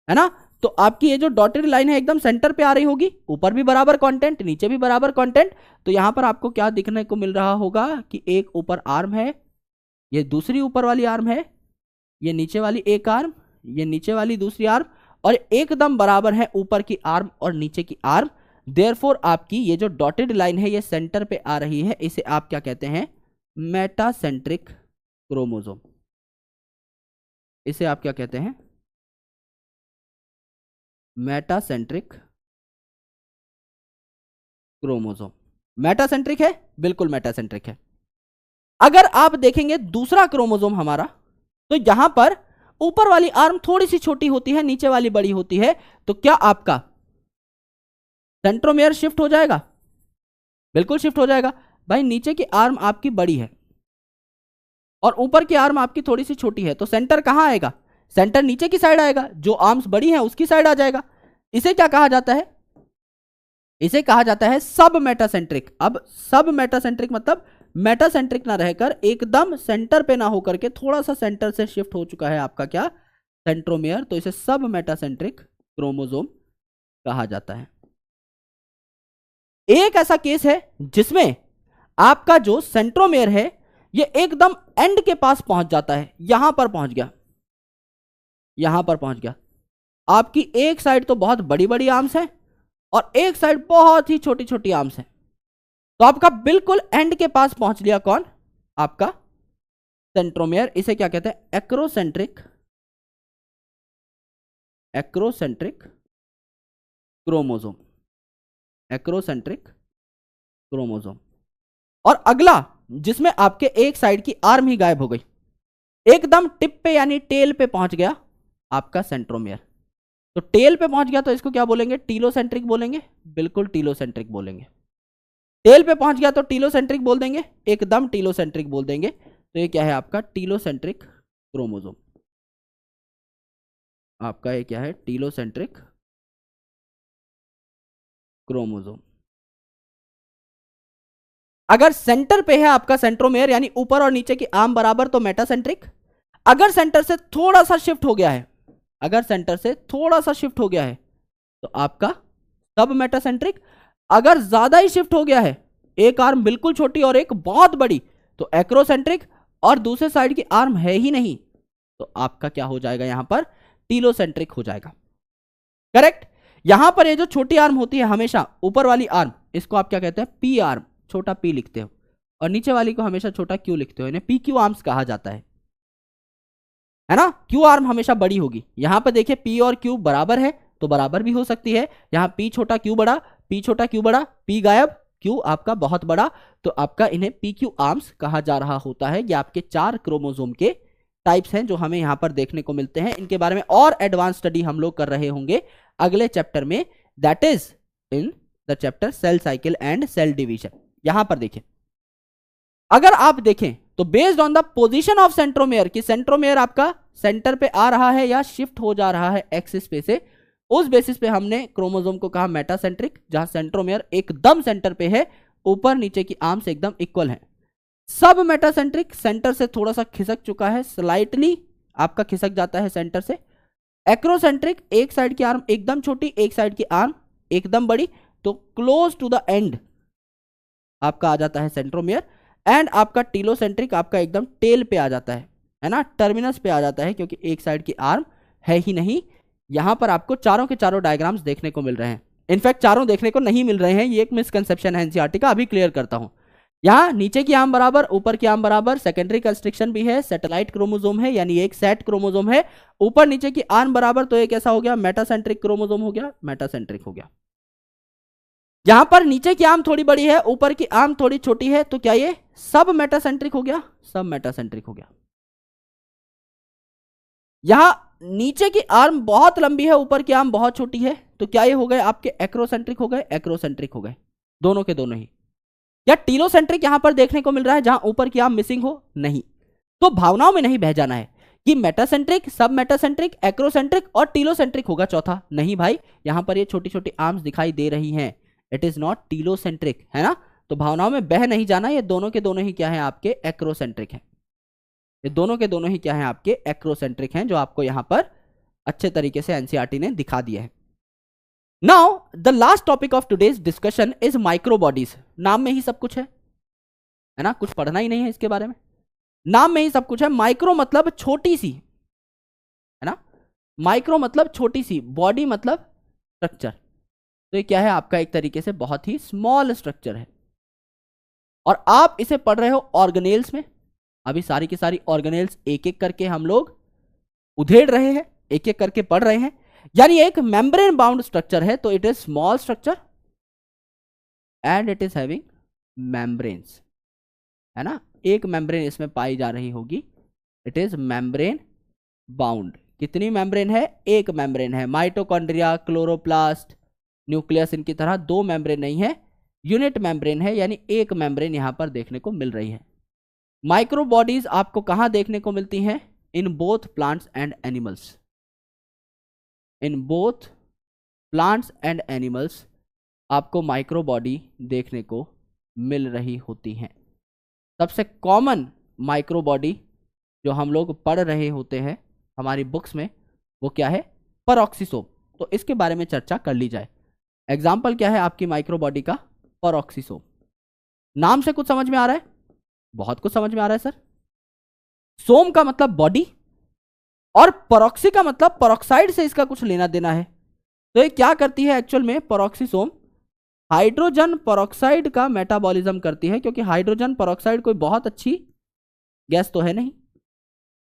ना। तो आपकी ये जो डॉटेड लाइन है एकदम सेंटर पे आ रही होगी, ऊपर भी बराबर कंटेंट, नीचे भी बराबर कंटेंट। तो यहां पर आपको क्या दिखने को मिल रहा होगा कि एक ऊपर आर्म है, ये दूसरी ऊपर वाली आर्म है, ये नीचे वाली एक आर्म, ये नीचे वाली दूसरी आर्म, और एकदम बराबर है ऊपर की आर्म और नीचे की आर्म। देयरफॉर आपकी ये जो डॉटेड लाइन है ये सेंटर पे आ रही है, इसे आप क्या कहते हैं, मेटासेंट्रिक क्रोमोसोम। इसे आप क्या कहते हैं, मेटासेंट्रिक क्रोमोसोम। मेटासेंट्रिक है, बिल्कुल मेटासेंट्रिक है। अगर आप देखेंगे दूसरा क्रोमोसोम हमारा, तो यहां पर ऊपर वाली आर्म थोड़ी सी छोटी होती है, नीचे वाली बड़ी होती है, तो क्या आपका सेंट्रोमेयर शिफ्ट हो जाएगा, बिल्कुल शिफ्ट हो जाएगा। भाई नीचे की आर्म आपकी बड़ी है और ऊपर की आर्म आपकी थोड़ी सी छोटी है, तो सेंटर कहां आएगा, सेंटर नीचे की साइड आएगा, जो आर्म्स बड़ी हैं उसकी साइड आ जाएगा। इसे क्या कहा जाता है, इसे कहा जाता है सब मेटासेंट्रिक। अब सब मेटासेंट्रिक मतलब मेटासेंट्रिक ना रहकर एकदम सेंटर पे ना होकर के थोड़ा सा सेंटर से शिफ्ट हो चुका है आपका क्या, सेंट्रोमेयर, तो इसे सब मेटासेंट्रिक क्रोमोसोम कहा जाता है। एक ऐसा केस है जिसमें आपका जो सेंट्रोमेयर है ये एकदम एंड के पास पहुंच जाता है, यहां पर पहुंच गया, यहां पर पहुंच गया। आपकी एक साइड तो बहुत बड़ी बड़ी आर्म्स है और एक साइड बहुत ही छोटी छोटी आर्म्स है, तो आपका बिल्कुल एंड के पास पहुंच लिया कौन, आपका सेंट्रोमेयर। इसे क्या कहते हैं, acrocentric, acrocentric chromosome, acrocentric chromosome. और अगला जिसमें आपके एक साइड की आर्म ही गायब हो गई, एकदम टिप पे यानी टेल पे पहुंच गया आपका सेंट्रोमेयर। तो टेल पे पहुंच गया तो इसको क्या बोलेंगे, टीलोसेंट्रिक बोलेंगे, बिल्कुल टीलोसेंट्रिक बोलेंगे। टेल पे पहुंच गया तो टीलोसेंट्रिक बोल देंगे, एकदम टीलोसेंट्रिक बोल देंगे। तो ये क्या है आपका टीलोसेंट्रिक क्रोमोसोम, आपका ये क्या है, टीलोसेंट्रिक क्रोमोसोम। अगर सेंटर पे है आपका सेंट्रोमेयर यानी ऊपर और नीचे की आर्म बराबर, तो मेटासेंट्रिक। अगर सेंटर से थोड़ा सा शिफ्ट हो गया है, अगर सेंटर से थोड़ा सा शिफ्ट हो गया है तो आपका सब मेटासेंट्रिक। अगर ज्यादा ही शिफ्ट हो गया है, एक आर्म बिल्कुल छोटी और एक बहुत बड़ी, तो एक्रोसेंट्रिक, और दूसरे साइड की आर्म है ही नहीं, तो आपका क्या हो जाएगा, यहां पर टीलोसेंट्रिक हो जाएगा। करेक्ट। यहां पर ये जो छोटी आर्म होती है हमेशा ऊपर वाली आर्म, इसको आप क्या कहते हैं, पी आर्म, छोटा पी लिखते हो, और नीचे वाली को हमेशा छोटा क्यू लिखते हो, इन्हें पी क्यू आर्म्स कहा जाता है ना। क्यू आर्म हमेशा बड़ी होगी। यहां पर देखिए पी और क्यू बराबर है तो बराबर भी हो सकती है, यहां पी छोटा क्यू बड़ा, पी छोटा क्यू बड़ा, पी गायब, क्यू आपका बहुत बड़ा, तो आपका इन्हें PQ आर्म्स कहा जा रहा होता है। ये आपके 4 क्रोमोसोम के टाइप्स हैं जो हमें यहां पर देखने को मिलते हैं। इनके बारे में और एडवांस स्टडी हम लोग कर रहे होंगे अगले चैप्टर में, that is in the chapter cell cycle and cell division. यहां पर देखें, अगर आप देखें तो based on the position of centromere, कि सेंट्रोमेयर आपका सेंटर पे आ रहा है या शिफ्ट हो जा रहा है एक्सिस पे से, उस बेसिस पे हमने क्रोमोसोम को कहा मेटासेंट्रिक, जहां सेंट्रोमेयर एकदम सेंटर पे है, ऊपर नीचे की आर्म्स एकदम इक्वल हैं। सब मेटासेंट्रिक, सेंटर से थोड़ा सा खिसक चुका है, स्लाइटली आपका खिसक जाता है सेंटर से। एक्रोसेंट्रिक, एक साइड की आर्म एकदम छोटी, एक साइड की आर्म एकदम बड़ी, तो क्लोज टू द एंड आपका आ जाता है सेंट्रोमेयर। एंड आपका टीलोसेंट्रिक आपका एकदम टेल पे आ जाता है ना, टर्मिनस पे आ जाता है, क्योंकि एक साइड की आर्म है ही नहीं। यहां पर आपको चारों के चारों डायग्राम्स देखने को मिल रहे हैं। इनफैक्ट चारों देखने को नहीं मिल रहे हैं, ये एक मिसकंसेप्शन है एनसीईआरटी का, अभी क्लियर करता हूं। यहां नीचे की आर्म बराबर, ऊपर की आर्म बराबर, सेकेंडरी कंस्ट्रिक्शन भी है, सैटेलाइट क्रोमोसोम है, यानी एक सेट क्रोमोसोम है, ऊपर नीचे की आर्म बराबर, तो एक ऐसा हो गया मेटासेंट्रिक क्रोमोसोम हो गया, मेटासेंट्रिक हो गया। यहां पर नीचे की आर्म थोड़ी बड़ी है, ऊपर की आर्म थोड़ी छोटी है, तो क्या ये सब मेटासेंट्रिक हो गया, सब मेटासेंट्रिक हो गया। यहां नीचे की आर्म बहुत लंबी है, ऊपर की आर्म बहुत छोटी है, तो क्या ये हो गए आपके एक्रोसेंट्रिक हो गए, एक्रोसेंट्रिक हो गए, दोनों के दोनों ही। या टीलोसेंट्रिक यहां पर देखने को मिल रहा है, जहां ऊपर की आर्म मिसिंग हो, नहीं। तो भावनाओं में नहीं बह जाना है कि मेटासेंट्रिक, सब मेटासेंट्रिक, एक्रोसेंट्रिक और टीलोसेंट्रिक होगा चौथा, नहीं भाई, यहां पर ये छोटी छोटी आर्म्स दिखाई दे रही हैं, इट इज नॉट टीलोसेंट्रिक, है ना। तो भावनाओं में बह नहीं जाना, ये दोनों के दोनों ही क्या है आपके एक्रोसेंट्रिक हैं, ये दोनों के दोनों ही क्या है आपके एक्रोसेंट्रिक हैं, जो आपको यहां पर अच्छे तरीके से एनसीईआरटी ने दिखा दिया है। Now the last topic of today's discussion is microbodies. नाम में ही सब कुछ है ना, कुछ पढ़ना ही नहीं है इसके बारे में, नाम में ही सब कुछ है। माइक्रो मतलब छोटी सी, है ना, माइक्रो मतलब छोटी सी, बॉडी मतलब स्ट्रक्चर, तो ये क्या है आपका एक तरीके से बहुत ही स्मॉल स्ट्रक्चर है। और आप इसे पढ़ रहे हो ऑर्गेनेल्स में, अभी सारी की सारी ऑर्गेनेल्स एक एक करके हम लोग उधेड़ रहे हैं, एक एक करके पढ़ रहे हैं, यानी एक मेम्ब्रेन बाउंड स्ट्रक्चर है, तो it is small structure and it is having membranes, है ना, एक मेम्ब्रेन इसमें पाई जा रही होगी, इट इज मेम्ब्रेन बाउंड। कितनी मेम्ब्रेन है, एक मेम्ब्रेन है। माइटोकॉन्ड्रिया, क्लोरोप्लास्ट, न्यूक्लियस, इनकी तरह दो मेम्ब्रेन नहीं है, यूनिट मेम्ब्रेन है, यानी एक मेम्ब्रेन यहां पर देखने को मिल रही है। माइक्रोबॉडीज आपको कहां देखने को मिलती हैं, in both plants and animals, in both plants and animals आपको माइक्रोबॉडी देखने को मिल रही होती हैं। सबसे कॉमन माइक्रोबॉडी जो हम लोग पढ़ रहे होते हैं हमारी बुक्स में, वो क्या है, पेरोक्सिसोम। तो इसके बारे में चर्चा कर ली जाए। एग्जाम्पल क्या है आपकी माइक्रोबॉडी का, पेरोक्सिसोम। नाम से कुछ समझ में आ रहा है, बहुत कुछ समझ में आ रहा है सर। सोम का मतलब बॉडी, और पेरोक्सी का मतलब पेरोक्साइड से इसका कुछ लेना देना है। तो ये क्या करती है एक्चुअल में, पेरोक्सिसोम हाइड्रोजन पेरोक्साइड का मेटाबॉलिज्म करती है, क्योंकि हाइड्रोजन पेरोक्साइड कोई बहुत अच्छी गैस तो है नहीं,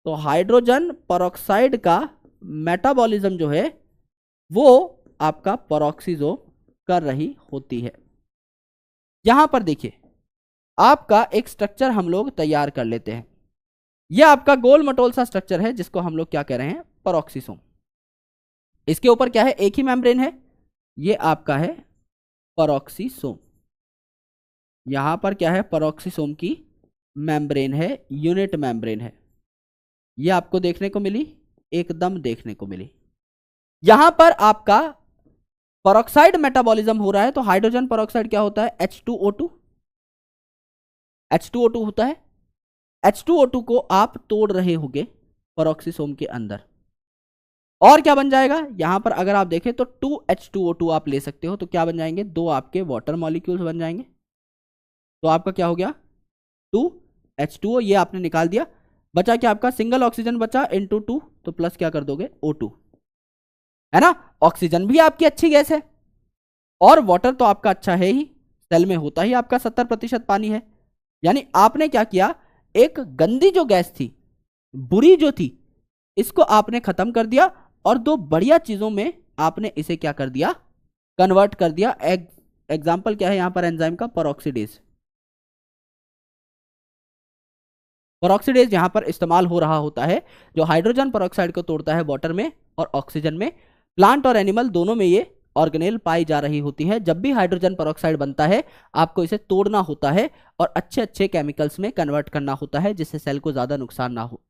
तो हाइड्रोजन पेरोक्साइड का मेटाबॉलिज्म जो है वो आपका पेरोक्सिसोम कर रही होती है। यहां पर देखिए आपका एक स्ट्रक्चर हम लोग तैयार कर लेते हैं। यह आपका गोल मटोल सा स्ट्रक्चर है, जिसको हम लोग क्या कह रहे हैं, पेरोक्सिसोम। इसके ऊपर क्या है, एक ही मेम्ब्रेन है, ये आपका है पेरोक्सिसोम। यहां पर क्या है, पेरोक्सिसोम की मेम्ब्रेन है, यूनिट मेम्ब्रेन है, ये आपको देखने को मिली, एकदम देखने को मिली। यहां पर आपका पेरोक्साइड मेटाबॉलिज्म हो रहा है, तो हाइड्रोजन पेरोक्साइड क्या होता है, H2O2, H2O2 होता है। H2O2 को आप तोड़ रहे होंगे पेरोक्सिसोम के अंदर, और क्या बन जाएगा, यहां पर अगर आप देखें तो 2H2O2 आप ले सकते हो, तो क्या बन जाएंगे, दो आपके वाटर मॉलिक्यूल्स बन जाएंगे। तो आपका क्या हो गया, 2H2O, ये आपने निकाल दिया, बचा क्या आपका, सिंगल ऑक्सीजन बचा, इंटू 2, तो प्लस क्या कर दोगे, O2, है ना। ऑक्सीजन भी आपकी अच्छी गैस है, और वाटर तो आपका अच्छा है ही, सेल में होता ही आपका 70% पानी है। यानी आपने क्या किया, एक गंदी जो गैस थी, बुरी जो थी, इसको आपने खत्म कर दिया, और दो बढ़िया चीजों में आपने इसे क्या कर दिया, कन्वर्ट कर दिया, एग्जाम्पल क्या है यहाँ पर एंजाइम का, परऑक्सीडेज। परऑक्सीडेज यहाँ पर इस्तेमाल हो रहा होता है जो हाइड्रोजन परऑक्साइड को तोड़ता है वाटर में और ऑक्सीजन में। प्लांट और एनिमल दोनों में ये ऑर्गेनेल पाई जा रही होती है। जब भी हाइड्रोजन परऑक्साइड बनता है आपको इसे तोड़ना होता है और अच्छे अच्छे केमिकल्स में कन्वर्ट करना होता है जिससे सेल को ज्यादा नुकसान ना हो,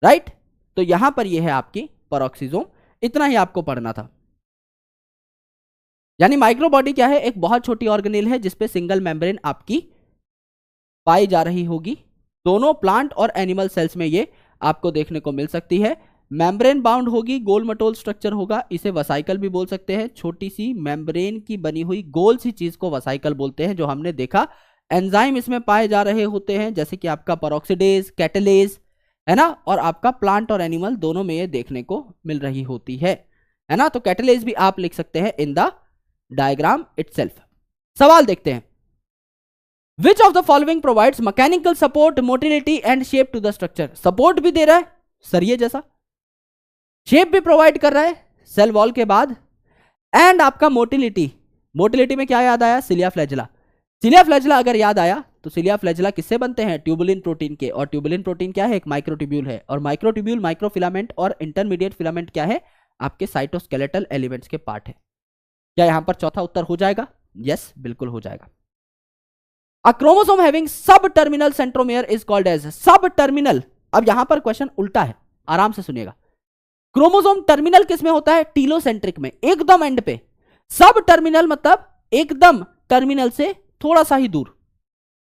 राइट। तो यहां पर यह है आपकी परऑक्सीजोम। इतना ही आपको पढ़ना था। यानी माइक्रोबॉडी क्या है, एक बहुत छोटी ऑर्गेनेल है जिसपे सिंगल मेम्ब्रेन आपकी पाई जा रही होगी। दोनों प्लांट और एनिमल सेल्स में ये आपको देखने को मिल सकती है। मेम्ब्रेन बाउंड होगी, गोल मटोल स्ट्रक्चर होगा, इसे वसाइकल भी बोल सकते हैं। छोटी सी मेम्ब्रेन की बनी हुई गोल सी चीज को वसाइकल बोलते हैं, जो हमने देखा। एंजाइम इसमें पाए जा रहे होते हैं जैसे कि आपका परऑक्सीडेज, कैटलेज, है ना, और आपका प्लांट और एनिमल दोनों में ये देखने को मिल रही होती है ना। तो कैटलेज भी आप लिख सकते हैं इन द डायग्राम इटसेल्फ। सवाल देखते हैं, which of the following provides mechanical support, motility and shape to the structure. Support भी दे रहा है सरिये जैसा, शेप भी प्रोवाइड कर रहा है सेल वॉल के बाद, एंड आपका मोटिलिटी। मोटिलिटी में क्या याद आया, सिलिया फ्लैजिला। सिलिया फ्लैजिला अगर याद आया तो सिलिया फ्लैजिला किससे बनते हैं, ट्यूबुलिन प्रोटीन के। और ट्यूबुलिन प्रोटीन क्या है, एक माइक्रोट्यूब्यूल है। और माइक्रोट्यूब्यूल, माइक्रोफिलामेंट और इंटरमीडिएट फिलामेंट क्या है, आपके साइटोस्केलेटल एलिमेंट्स के पार्ट है। क्या यहां पर चौथा उत्तर हो जाएगा, यस बिल्कुल हो जाएगा। A chromosome having sub-terminal centromere is called as sub-terminal। अब यहां पर क्वेश्चन उल्टा है, आराम से सुनिएगा। क्रोमोसोम टर्मिनल किस में होता है, टीलोसेंट्रिक में, एकदम एंड पे। सब टर्मिनल मतलब एकदम टर्मिनल से थोड़ा सा ही दूर,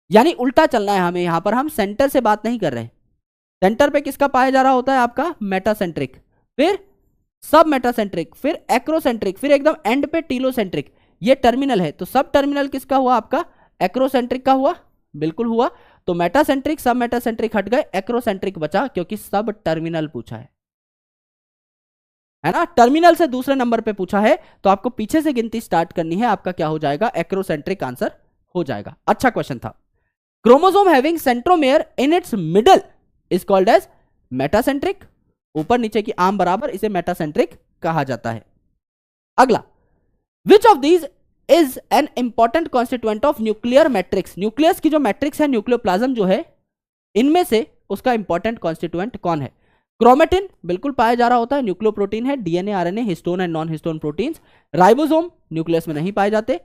यानी उल्टा चलना है हमें। यहां पर हम सेंटर से बात नहीं कर रहे हैं। सेंटर पे किसका पाया जा रहा होता है, आपका मेटासेंट्रिक, फिर सब मेटासेंट्रिक, फिर एक्रोसेंट्रिक, फिर एकदम एंड पे टीलोसेंट्रिक। ये टर्मिनल है, तो सब टर्मिनल किसका हुआ, आपका एक्रोसेंट्रिक का हुआ, बिल्कुल हुआ। तो मेटासेंट्रिक सब मेटासेंट्रिक हट गए, एक्रोसेंट्रिक बचा, क्योंकि सब टर्मिनल पूछा है ना। टर्मिनल से दूसरे नंबर पे पूछा है तो आपको पीछे से गिनती स्टार्ट करनी है। आपका क्या हो जाएगा, एक्रोसेंट्रिक आंसर हो जाएगा। अच्छा क्वेश्चन था। Chromosome having centromere in its middle is called as metacentric. ऊपर नीचे की आम बराबर, इसे मेटासेंट्रिक कहा जाता है। अगला, which of these is an important constituent of nuclear matrix. Nucleus की जो मैट्रिक्स है, न्यूक्लियोप्लाज्म जो है, इनमें से उसका इंपॉर्टेंट कॉन्स्टिट्यूएंट कौन है। क्रोमेटिन बिल्कुल पाया जा रहा होता है, न्यूक्लियोप्रोटीन है, DNA, RNA, histone and non histone proteins. Ribosome nucleus में नहीं पाए जाते।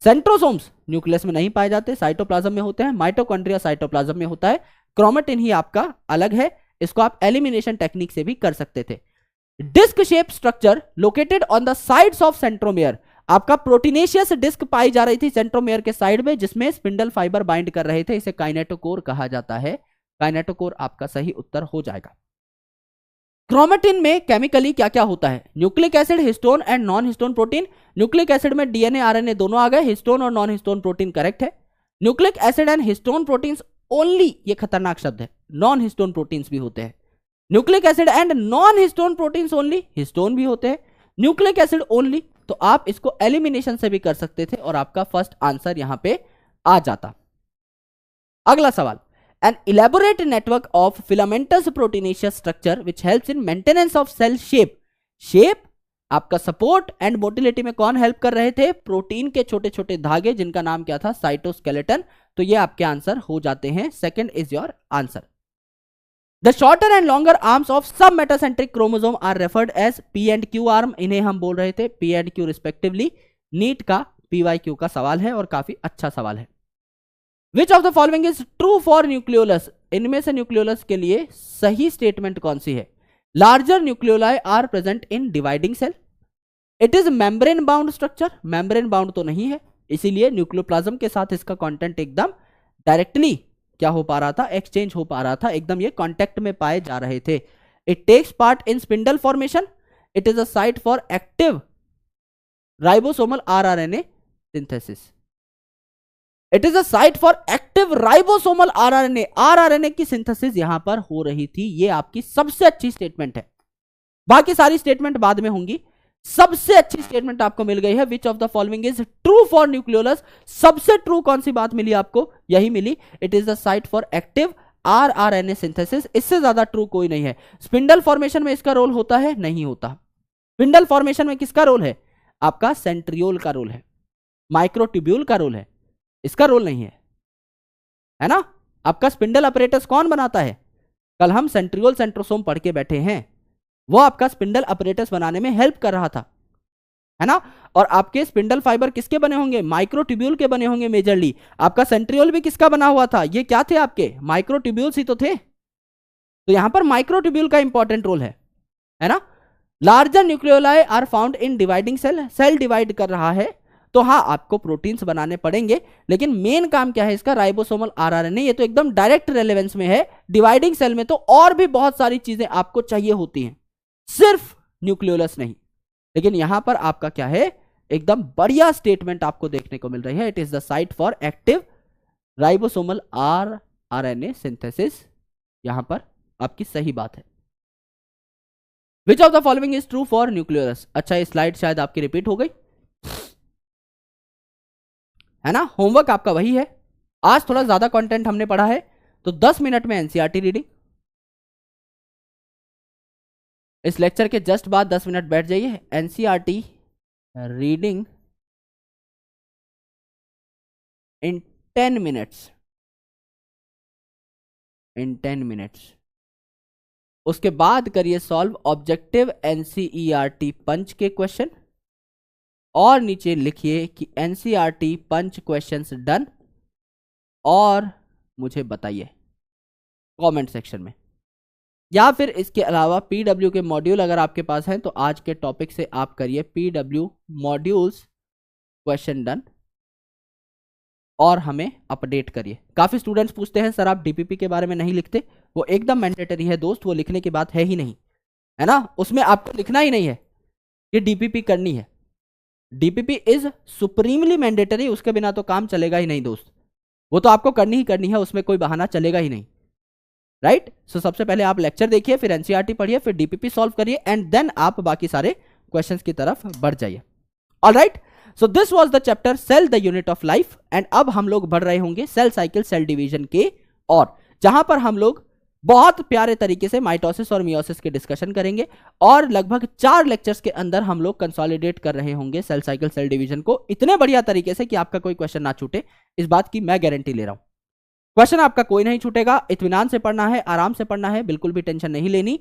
सेंट्रोसोम्स न्यूक्लियस में नहीं पाए जाते, साइटोप्लाज्म में होते हैं। माइटोकॉन्ड्रिया साइटोप्लाज्म में होता है। क्रोमेटिन ही आपका अलग है, इसको आप एलिमिनेशन टेक्निक से भी कर सकते थे। Disc shape structure located on the sides of centromere. आपका प्रोटीनेशियस डिस्क पाई जा रही थी सेंट्रोमेयर के साइड में, जिसमें स्पिंडल फाइबर बाइंड कर रहे थे, इसे काइनेटोकोर कहा जाता है। काइनेटोकोर आपका सही उत्तर हो जाएगा। क्रोमेटिन में केमिकली क्या क्या होता है, nucleic acid, histone and non histone protein. Nucleic acid में डीएनए, आरएनए दोनों आ गए, हिस्टोन और नॉन हिस्टोन प्रोटीन करेक्ट है। Nucleic acid and histone proteins only, ये खतरनाक शब्द है, नॉन हिस्टोन प्रोटीन्स भी होते हैं। Nucleic acid and non histone proteins only, histone भी होते हैं। न्यूक्लिक एसिड ओनली, तो आप इसको एलिमिनेशन से भी कर सकते थे और आपका फर्स्ट आंसर यहां पे आ जाता। अगला सवाल, an elaborate network of filamentous proteinaceous structure which helps in maintenance of cell shape। shape आपका सपोर्ट एंड मोटिलिटी में कौन हेल्प कर रहे थे, प्रोटीन के छोटे छोटे धागे, जिनका नाम क्या था, साइटोस्केलेटन। तो ये आपके आंसर हो जाते हैं। Second is your answer. The shorter and longer arms of sub metacentric chromosome are referred as P and Q arm. इन्हें हम बोल रहे थे P and Q respectively. NEET का PYQ का सवाल है और काफी अच्छा सवाल है। Which of the following is true for nucleolus. इनमें से न्यूक्लियोलस के लिए सही स्टेटमेंट कौन सी है। Larger nucleoli are present in dividing cell. It is membrane bound structure. Membrane bound तो नहीं है, इसीलिए न्यूक्लियोप्लाज्म के साथ इसका कंटेंट एकदम डायरेक्टली क्या हो पा रहा था, एक्सचेंज हो पा रहा था, एकदम ये कांटेक्ट में पाए जा रहे थे। It takes part in spindle formation. It is a site for active ribosomal rRNA synthesis. It is a site for active ribosomal rRNA की सिंथेसिस यहां पर हो रही थी। ये आपकी सबसे अच्छी स्टेटमेंट है, बाकी सारी स्टेटमेंट बाद में होंगी। सबसे अच्छी स्टेटमेंट आपको मिल गई है। Which of the following is true for nucleolus. सबसे ट्रू कौन सी बात मिली आपको, यही मिली। It is the site for active rRNA synthesis. इससे ज्यादा ट्रू कोई नहीं है। स्पिंडल फॉर्मेशन में इसका रोल होता है, नहीं होता। स्पिंडल फॉर्मेशन में किसका रोल है, आपका सेंट्रियोल का रोल है। माइक्रोट्यूब्यूल का रोल है, इसका रोल नहीं है ना। आपका स्पिंडल अपरेटस कौन बनाता है? कल हम सेंट्रियोल सेंट्रोसोम पढ़ के बैठे हैं, वो आपका स्पिंडल अपरेटस बनाने में हेल्प कर रहा था, है ना। और आपके स्पिंडल फाइबर किसके बने होंगे? माइक्रोट्यूब्यूल के बने होंगे मेजरली। आपका सेंट्रियोल भी किसका बना हुआ था? ये क्या थे आपके? माइक्रोट्यूब्यूल्स ही तो थे। तो यहां पर माइक्रोट्यूब्यूल का इंपॉर्टेंट रोल है ना। Larger nucleoli are found in dividing cell, cell divide कर रहा है तो हाँ आपको प्रोटीन्स बनाने पड़ेंगे, लेकिन मेन काम क्या है इसका? Ribosomal rRNA. ये तो एकदम डायरेक्ट रेलेवेंस में है। डिवाइडिंग सेल में तो और भी बहुत सारी चीजें आपको चाहिए होती हैं, सिर्फ न्यूक्लियोलस नहीं। लेकिन यहां पर आपका क्या है? एकदम बढ़िया स्टेटमेंट आपको देखने को मिल रही है। It is the site for active ribosomal rRNA synthesis. यहां पर आपकी सही बात है। Which of the following is true for nucleolus? अच्छा, ये स्लाइड शायद आपकी रिपीट हो गई है ना। होमवर्क आपका वही है। आज थोड़ा ज्यादा कंटेंट हमने पढ़ा है, तो 10 मिनट में एनसीईआरटी रीडिंग। इस लेक्चर के जस्ट बाद 10 मिनट बैठ जाइए, NCERT reading in 10 minutes, in 10 minutes. उसके बाद करिए सॉल्व ऑब्जेक्टिव एनसीईआरटी पंच के क्वेश्चन, और नीचे लिखिए कि एनसीईआरटी पंच क्वेश्चंस डन, और मुझे बताइए कमेंट सेक्शन में। या फिर इसके अलावा पीडब्ल्यू के मॉड्यूल अगर आपके पास हैं तो आज के टॉपिक से आप करिए पीडब्ल्यू मॉड्यूल्स क्वेश्चन डन, और हमें अपडेट करिए। काफी स्टूडेंट्स पूछते हैं सर आप डीपीपी के बारे में नहीं लिखते। वो एकदम मैंडेटरी है दोस्त, वो लिखने की बात है ही नहीं, है ना। उसमें आपको लिखना ही नहीं है कि डीपीपी करनी है। डीपीपी इज सुप्रीमली मैंडेटरी, उसके बिना तो काम चलेगा ही नहीं दोस्त। वो तो आपको करनी ही करनी है, उसमें कोई बहाना चलेगा ही नहीं, राइट। सो सबसे पहले आप लेक्चर देखिए, फिर एनसीईआरटी पढ़िए, फिर डीपीपी सॉल्व करिए, एंड देन आप बाकी सारे क्वेश्चंस की तरफ बढ़ जाइए। Alright, so this was the chapter cell the unit of life, and अब हम लोग बढ़ रहे होंगे सेल साइकिल सेल डिवीजन के, और जहां पर हम लोग बहुत प्यारे तरीके से माइटोसिस और मियोसिस के डिस्कशन करेंगे, और लगभग 4 लेक्चर्स के अंदर हम लोग कंसोलिडेट कर रहे होंगे सेल साइकिल सेल डिवीजन को इतने बढ़िया तरीके से कि आपका कोई क्वेश्चन ना छूटे। इस बात की मैं गारंटी ले रहा हूं। क्वेश्चन आपका कोई नहीं छूटेगा। इत्मीनान से पढ़ना है, आराम से पढ़ना है, बिल्कुल भी टेंशन नहीं लेनी,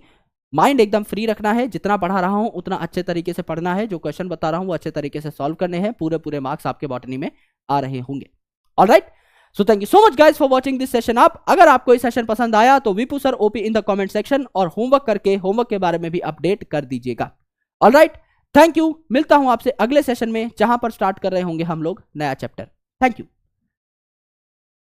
माइंड एकदम फ्री रखना है। जितना पढ़ा रहा हूं उतना अच्छे तरीके से पढ़ना है, जो क्वेश्चन बता रहा हूं वो अच्छे तरीके से सॉल्व करने हैं। पूरे मार्क्स आपके बॉटनी में आ रहे होंगे। Alright, so thank you so much guys for watching this session. आप अगर आपको ये सेशन पसंद आया तो Vipu sir OP in the comment section, और होमवर्क करके होमवर्क के बारे में भी अपडेट कर दीजिएगा। Alright, thank you. मिलता हूं आपसे अगले सेशन में, जहां पर स्टार्ट कर रहे होंगे हम लोग नया चैप्टर। Thank you.